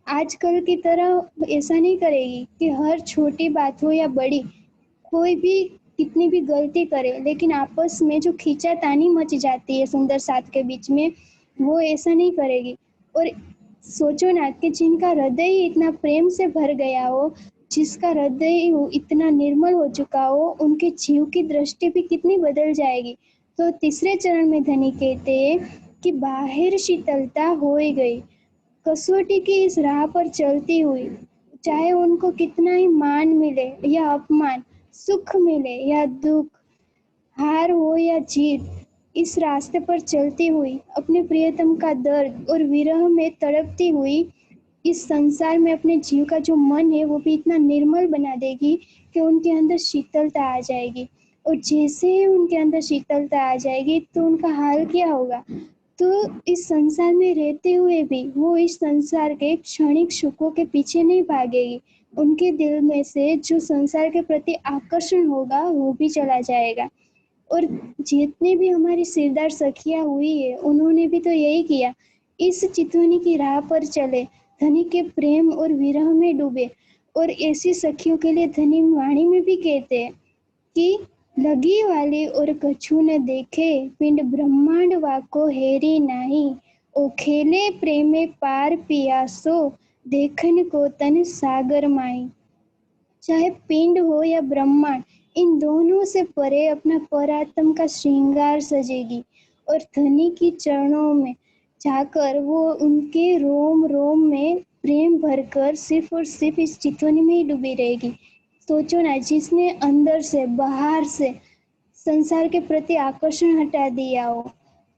आजकल की तरह ऐसा नहीं करेगी कि हर छोटी बात हो या बड़ी, कोई भी कितनी भी गलती करे, लेकिन आपस में जो खींचातानी मच जाती है सुंदर साथ के बीच में, वो ऐसा नहीं करेगी। और सोचो ना कि जिनका हृदय ही इतना प्रेम से भर गया हो, जिसका हृदय इतना निर्मल हो चुका हो, उनके जीव की दृष्टि भी कितनी बदल जाएगी। तो तीसरे चरण में धनी कहते हैं कि बाहर शीतलता हो गई, कसौटी की इस राह पर चलती हुई, चाहे उनको कितना ही मान मिले या अपमान, सुख मिले या दुख, हार हो या जीत, इस रास्ते पर चलती हुई अपने प्रियतम का दर्द और विरह में तड़पती हुई इस संसार में अपने जीव का जो मन है वो भी इतना निर्मल बना देगी कि उनके अंदर शीतलता आ जाएगी। और जैसे ही उनके अंदर शीतलता आ जाएगी तो उनका हाल क्या होगा? तो इस संसार में रहते हुए भी वो इस संसार के क्षणिक सुखों के पीछे नहीं भागेगी। उनके दिल में से जो संसार के प्रति आकर्षण होगा वो भी चला जाएगा। और जितने भी हमारी सिरदार सखियां हुई है, उन्होंने भी तो यही किया, इस चितवनी की राह पर चले, धनी के प्रेम और विरह में डूबे। और ऐसी सखियों के लिए धनी वाणी में भी कहते हैं कि लगी वाली और कछु न देखे, पिंड ब्रह्मांड वाको हेरी नाही, ओ खेले प्रेमे पार पियासो, देखन को तन सागर माई। चाहे पिंड हो या ब्रह्मांड, इन दोनों से परे अपना परात्म का श्रृंगार सजेगी, और धनी की चरणों में जाकर वो उनके रोम रोम में प्रेम भरकर सिर्फ और सिर्फ इस चितवनी में ही डूबी रहेगी। सोचो ना, जिसने अंदर से बाहर से संसार के प्रति आकर्षण हटा दिया हो,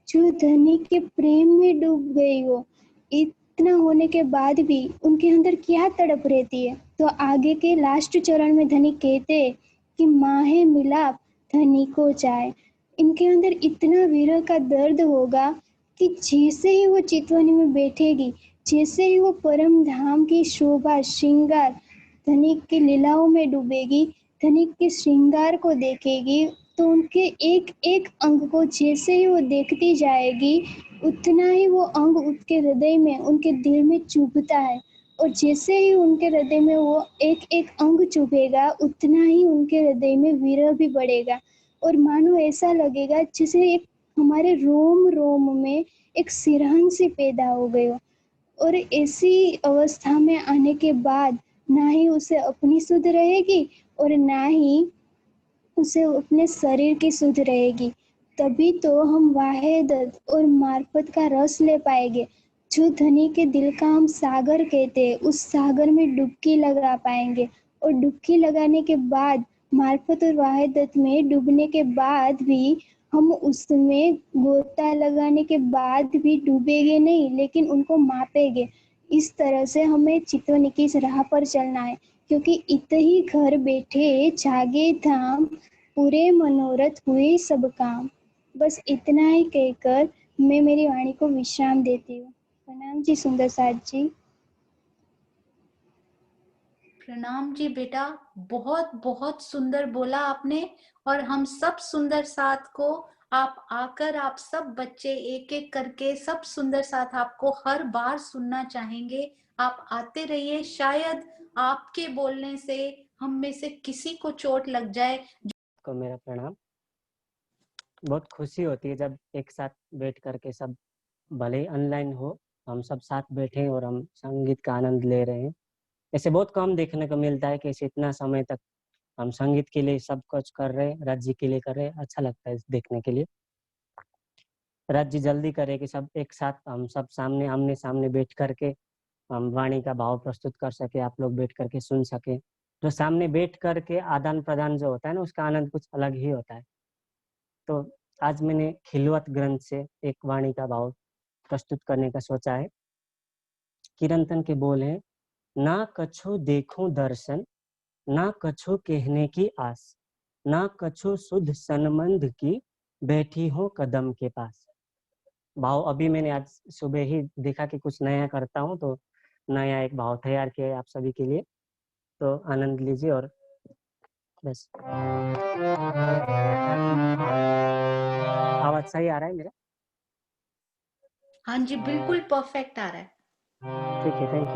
जो धनी के प्रेम में डूब गई हो, इतना होने के बाद भी उनके अंदर क्या तड़प रहती है। तो आगे के लास्ट चरण में धनी कहते हैं कि माहे मिलाप धनी को चाहे। इनके अंदर इतना विरह का दर्द होगा कि जैसे ही वो चितवनी में बैठेगी, जैसे ही वो परम धाम की शोभा श्रृंगार धनिक की लीलाओं में डूबेगी, धनिक के श्रृंगार को देखेगी, तो उनके एक एक अंग को जैसे ही वो देखती जाएगी, उतना ही वो अंग उसके हृदय में, उनके दिल में चुभता है। और जैसे ही उनके हृदय में वो एक एक अंग चुभेगा, उतना ही उनके हृदय में विरह भी बढ़ेगा। और मानो ऐसा लगेगा जैसे एक हमारे रोम रोम में एक सिरहन सी पैदा हो गई हो। और ऐसी अवस्था में आने के बाद ना ही उसे अपनी सुध रहेगी और ना ही उसे अपने शरीर की सुध रहेगी। तभी तो हम वाहेदत और मार्फत का रस ले पाएंगे। जो धनी के दिल का हम सागर कहते हैं, उस सागर में डुबकी लगा पाएंगे। और डुबकी लगाने के बाद, मार्फत और वाहेदत में डूबने के बाद भी हम उसमें गोता लगाने के बाद भी डूबेंगे नहीं, लेकिन उनको मापेंगे। इस तरह से हमें चितवनी की इस राह पर चलना है, क्योंकि इत ही घर बैठे जागे धाम, पूरे मनोरथ हुए सब काम। बस इतना ही कहकर मैं मेरी वाणी को विश्राम देती हूँ। प्रणाम जी सुंदर साथ जी। प्रणाम जी बेटा, बहुत बहुत सुंदर बोला आपने। और हम सब सुंदर साथ को आप आकर, आप सब बच्चे एक एक करके सब सुंदर साथ आपको हर बार सुनना चाहेंगे। आप आते रहिए, शायद आपके बोलने से हम में से किसी को चोट लग जाए। को मेरा प्रणाम। बहुत खुशी होती है जब एक साथ बैठ करके सब, भले ही ऑनलाइन हो, हम सब साथ बैठे और हम संगीत का आनंद ले रहे हैं। ऐसे बहुत कम देखने को मिलता है कि ऐसे इतना समय तक हम संगीत के लिए सब कुछ कर रहे हैं, राज्य के लिए कर रहे हैं। अच्छा लगता है देखने के लिए। राज्य जल्दी करे कि सब एक साथ हम सब सामने आमने सामने बैठ करके हम वाणी का भाव प्रस्तुत कर सके, आप लोग बैठ करके सुन सके। जो सामने बैठ करके आदान प्रदान जो होता है ना, उसका आनंद कुछ अलग ही होता है। तो आज मैंने खिलवत ग्रंथ से एक वाणी का भाव प्रस्तुत करने का सोचा है। कीर्तन के बोल हैं, ना कछु देखूं दर्शन, ना कछु कहने की आस, ना कछु शुद्ध संबंध की, बैठी हो कदम के पास। भाव अभी मैंने आज सुबह ही देखा कि कुछ नया करता हूँ, तो नया एक भाव तैयार किया है आप सभी के लिए। तो आनंद लीजिए। और बस, आवाज सही आ रहा है मेरा? हाँ जी, बिल्कुल परफेक्ट आ रहा है। ठीक है, थैंक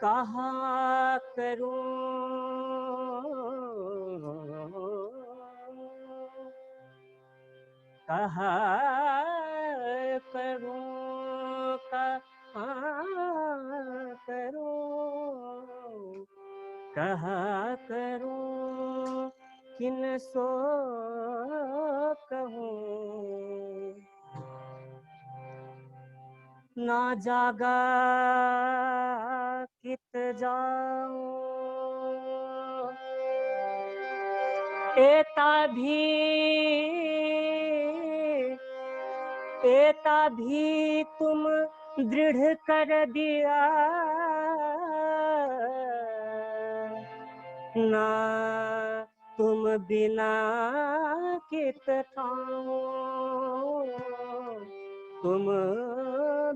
कहा करूं कहा करूं कहा करूं किन सो कहूं, ना जागा कित जाऊं, एता भी तुम दृढ़ कर दिया, ना तुम बिना कित ठाऊं, तुम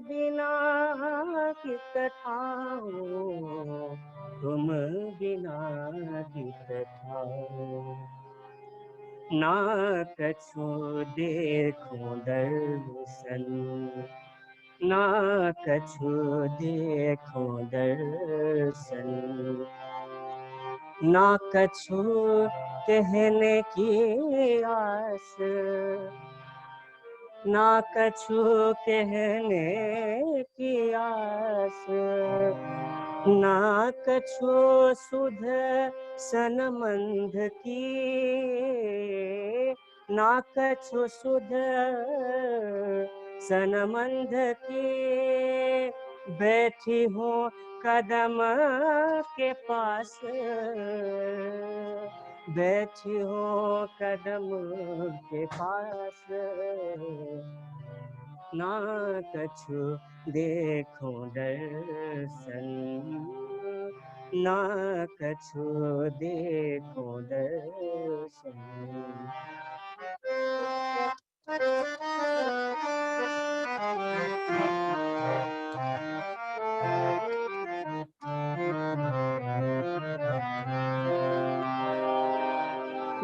बिना ठाओ, तुम बिना हित ठाओ। ना कछु देखो दर्शन, ना कछु देखो दर्शन, ना कछु कहने की आस, ना कछु कहने की आस, ना कछु सुध सनमंध की, ना कछु सुध सनमंध की। बैठी हूँ कदम के पास, बैठी हूँ कदम के पास, ना कछु देखो दर्शन, ना कछु देखो दर्शन।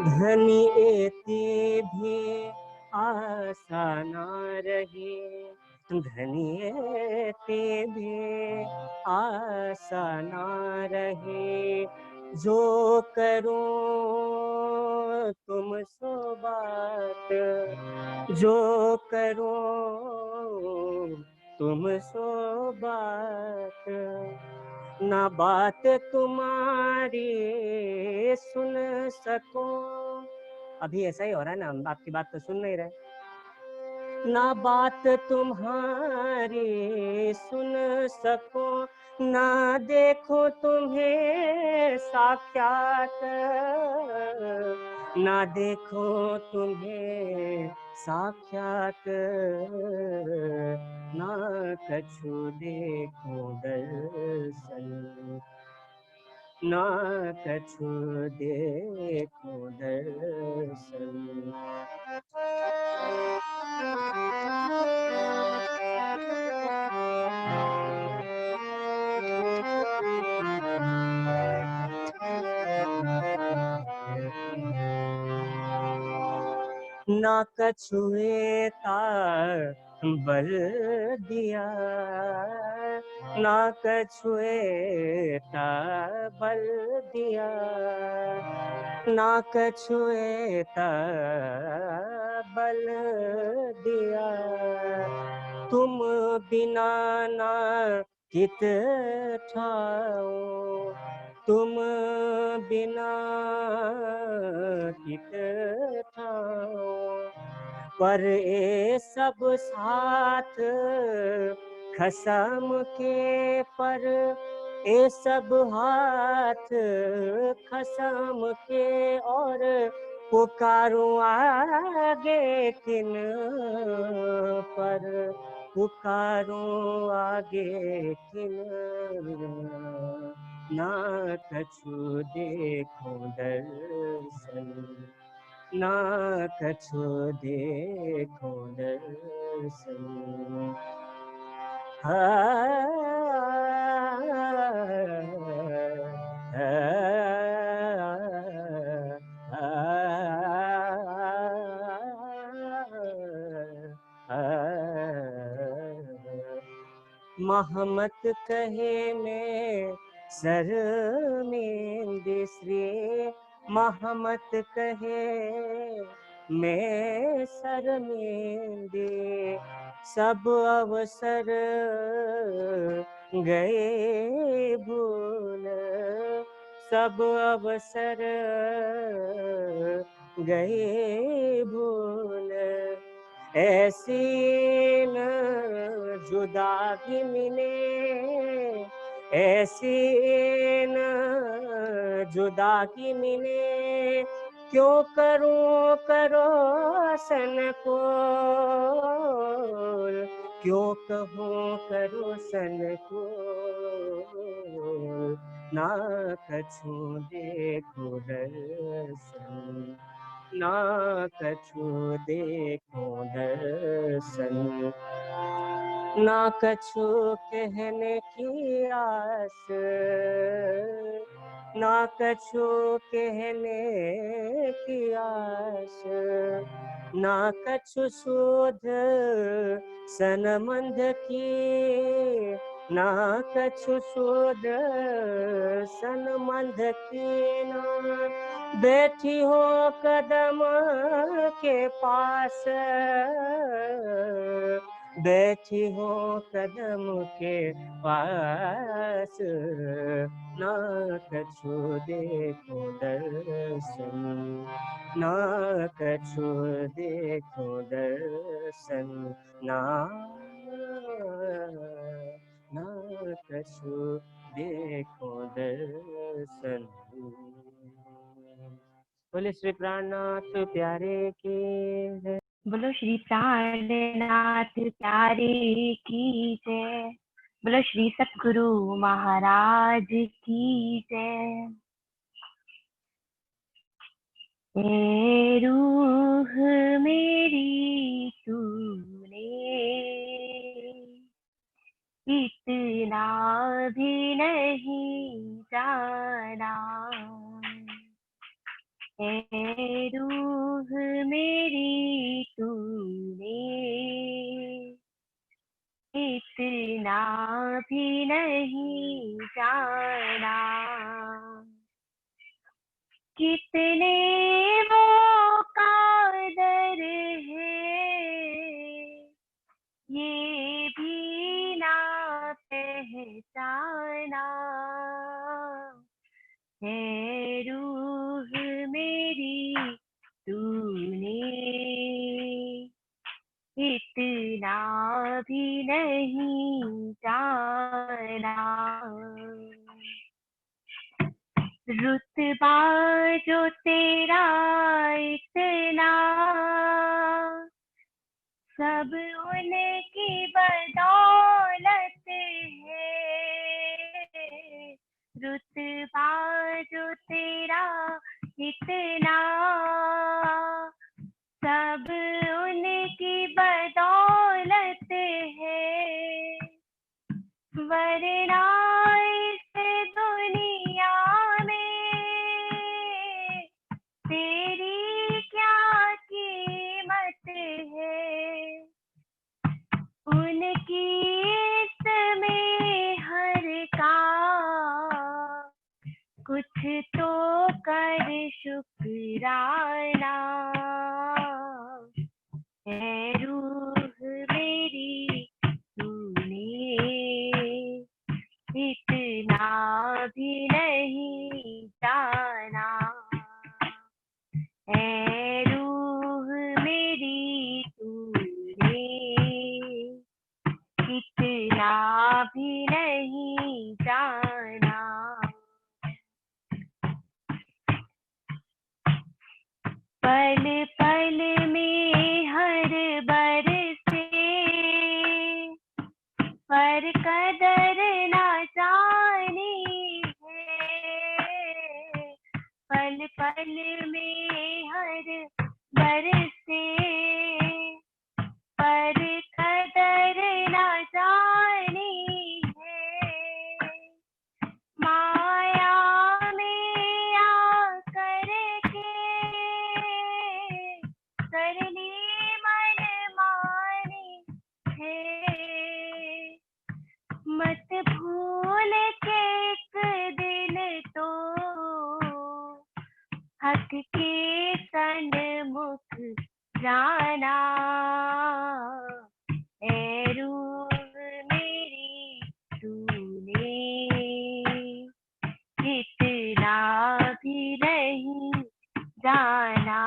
धनी एती भी आशा ना रही, धनी एती भी आशा ना रही। जो करूं तुम सो बात, जो करूं तुम सो बात। ना बात तुम्हारी सुन सकूं। अभी ऐसा ही हो रहा है ना, हम आपकी बात तो सुन नहीं रहे। ना बात तुम्हारी सुन सकूं, ना देखो तुम्हें साक्षात, ना देखो तुम्हें साक्षात। ना कछु देखो दर्शन, ना कछु देखो दर्शन। ना कछुए तार बल दिया, ना कछुए तार बल दिया, ना कछुए तार बल दिया। तुम बिना ना कित ठाओ, तुम बिना कित ठाओ। पर ए सब साथ खसम के, पर ए सब हाथ खसम के। और पुकारूं आगे किन पर, पुकारूं आगे किन। ना कछु देखो दर्शन, ना कछु देखो दर्शन। महमत कहे में शर्मिंदी श्री, महमत कहे में शर्मिंदी। सब अवसर गए भूल, सब अवसर गए भूल। ऐसी न जुदाई मिले, ऐसी न जुदाई मिले। क्यों करूं करो सन को, क्यों कहूं करो सन को। ना कछु देखो दर्शन, ना कछु देखो दर्शन, ना कछु कहने की आस, ना कछु कहने की आस, ना कछु शोध सनमंद की, ना कछु शोध सनमंद की, ना बैठी हो कदम के पास, बैठी हो कदम के पास, ना कछु देखो दर्शन, ना कछु देखो दर्शन, ना ना कछु देखो दर्शन। बोले श्री प्राणनाथ प्यारे की जय। बोलो श्री प्राणनाथ प्यारे की जय। बोलो श्री सतगुरु महाराज की जय। ए रूह मेरी तूने इतना भी नहीं जाना, ए रूह मेरी तूने इतना भी नहीं जाना, कितने वो कादर है ये भी ना पहचाना, है रूह मेरी तूने इतना भी नहीं जाना, रुतबा जो तेरा इतना सब उनकी बदौलत है, रुतबा जो तेरा इतना सब उनकी बदौलत है, वरना इस दुनिया में तेरी क्या कीमत है, उनकी इसमें हर का कुछ तो कर शुक्राना, है रूह मेरी तूने इतना भी नहीं जाना, है रूह मेरी तूने इतना भी नहीं जाना, पल पल में हर बरसे पर कदर ना जानी है, पल पल में हर बरसे पर कदर ना जानी है, माया में आकर के करनी मनमानी है, मत भूल के एक दिन तो हक के सन्मुख जाना, ए रूह मेरी तूने इतना भी नहीं जाना,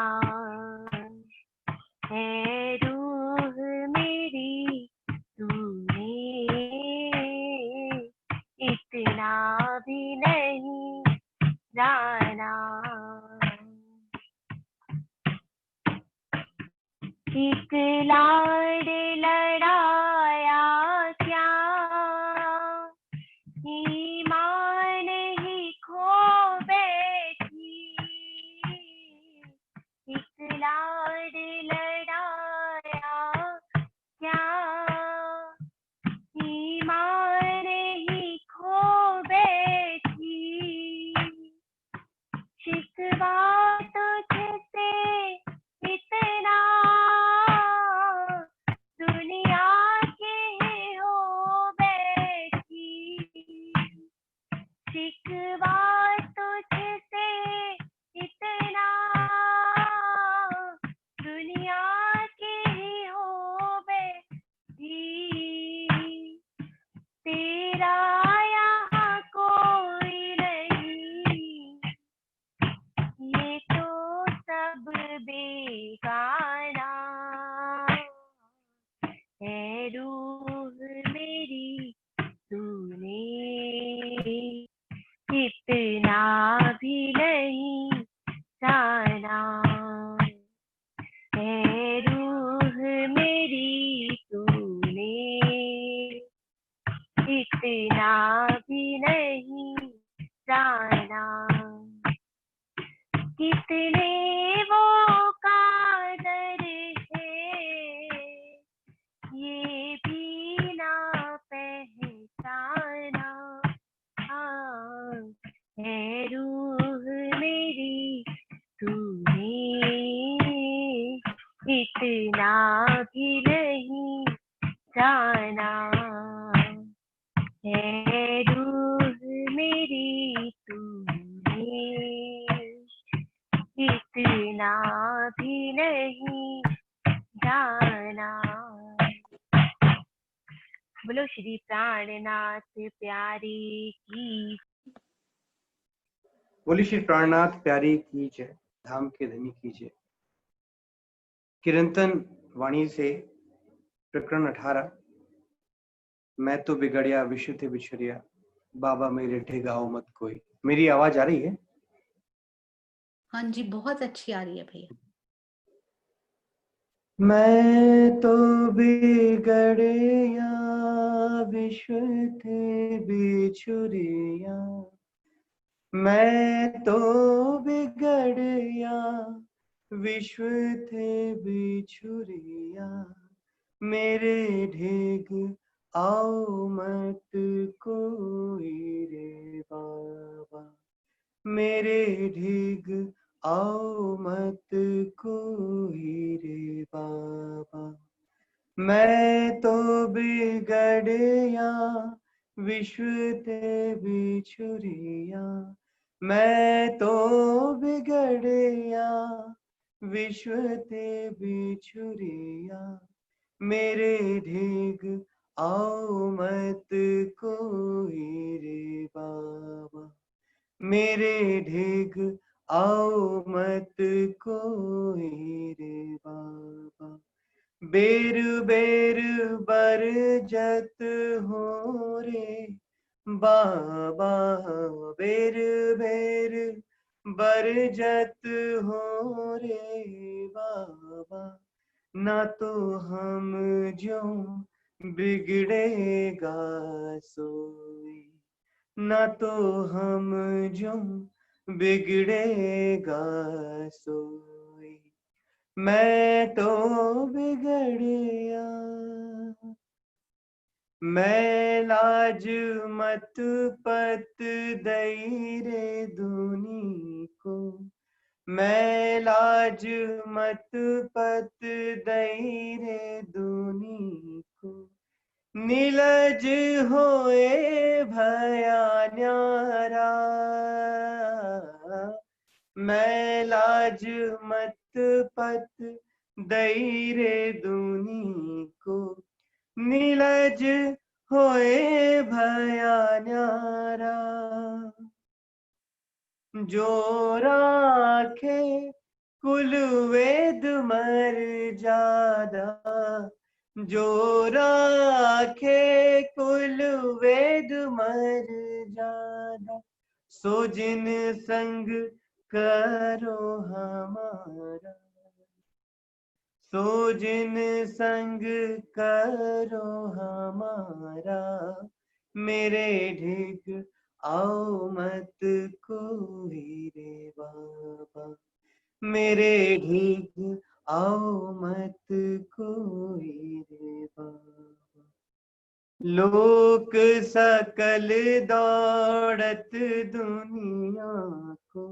है रूह मेरी तूने इतना भी नहीं जाना, एक लाड़ लड़ाया क्या ईमान ही खो बैठी, एक लाड़ लड़ाया क्या इतना भी नहीं जाना। है रूह मेरी तूने इतना भी नहीं जाना। कितने वो कादर है ये भी ना पहचाना। हाँ, है रूह मेरी तूने इतना भी नहीं जाना। है रूह मेरी तूने इतना भी नहीं जाना। बोलो श्री प्राणनाथ प्यारी की। बोली श्री प्राणनाथ प्यारी की जय, धाम के धनी की जय। कीर्तन वाणी से प्रकरण 18। मैं तो बिगड़िया विश्व थे बिछड़िया, बाबा मेरे ढेगाओ मत कोई। मेरी आवाज आ रही है? हाँ जी, बहुत अच्छी आ रही है भैया। मैं तो बिगड़िया विश्व थे बिछुरिया, मैं तो बिगड़िया विश्व थे बिछुरिया। मेरे ढेग आओ मत कोई रे बाबा, मेरे ढेग आओ मत कोई रे बाबा। मैं तो बिगड़िया विश्व थे बिछुरिया, मैं तो बिगड़िया विश्व थे बिछुरिया। मेरे ढेग आओ मत कोई रे बाबा, मेरे ढेग आओ मत कोई रे बाबा। बेर बेर बरजत हो रे बाबा, बेर बेर बरजत हो रे बाबा। ना तो हम जो बिगड़ेगा सोई, ना तो हम जो बिगड़ेगा सोई। मैं तो बिगड़िया, मैं लाज मत पत दई रे दूनी को, मैं लाज मत पत दई रे दूनी को। नीलज होए भया न्यारा, मैं लाज मत पत दई रे दूनी को। नीलज होए भया न्यारा, जो राखे कुल वेद मर जादा, जो राखे कुल वेद मर जादा। सो जिन संग करो हमारा, सो जिन संग करो हमारा। मेरे ढेग आओ मत कोई रे बाबा, मेरे ढेग आओ मत कोई रे बाबा। लोक सकल दौड़त दुनिया को,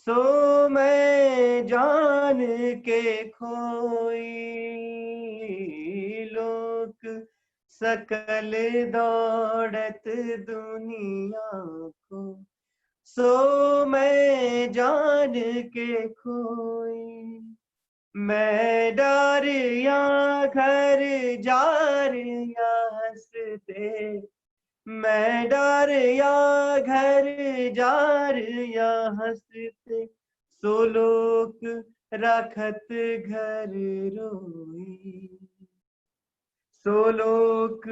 सो मैं जान के खोई। लोक सकल दौड़त दुनिया को, सो मैं जान के खोई। मैं डर या घर जार या हंसते, मैं डर या घर जार या हंसते। सो लोक रखत घर रोई, सो लोक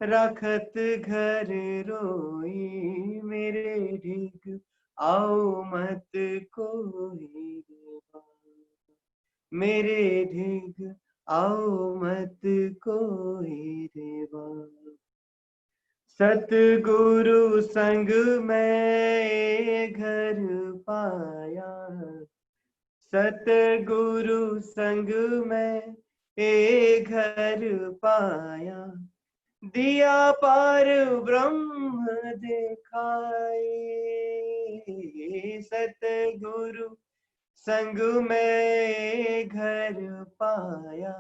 रखत घर रोई मेरे ढीग आओ मत कोई रे बाबा। मेरे ढीग आओ मत कोई रे बाबा। सतगुरु संग में घर पाया, सतगुरु संग में ए घर पाया। दिया पार ब्रह्म दिखाए, सतगुरु संग में घर पाया।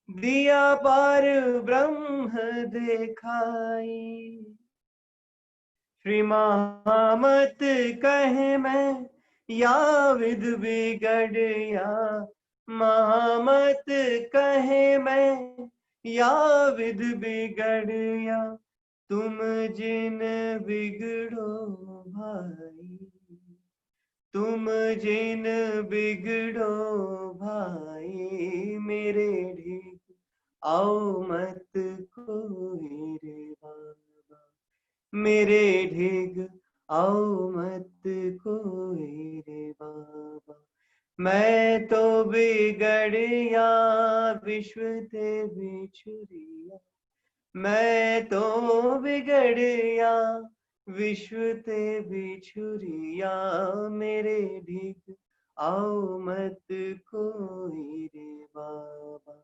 दिया पार ब्रह्म दिखाई। श्री महामत कहे मैं या विद बिगड़िया, महामत कहे मैं या विद बिगड़िया। तुम जिन बिगड़ो भाई, तुम जिन बिगड़ो भाई। मेरे ढीग आओ मत कोई रे बाबा। मेरे ढीग आओ मत कोई रे बाबा। मैं तो बिगड़िया विश्व ते बिछुरिया, मैं तो बिगड़िया विश्व ते बिछुरिया। मेरे ढीग आओ मत कोई रे बाबा।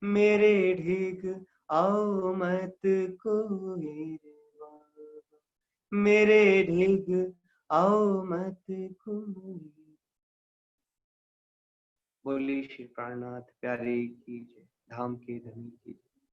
मेरे ढीग आओ मत कोई रे बाबा। मेरे ढीग आओ मत कोई। बोली श्री प्राणनाथ प्यारे की जय, धाम के धनी की जय।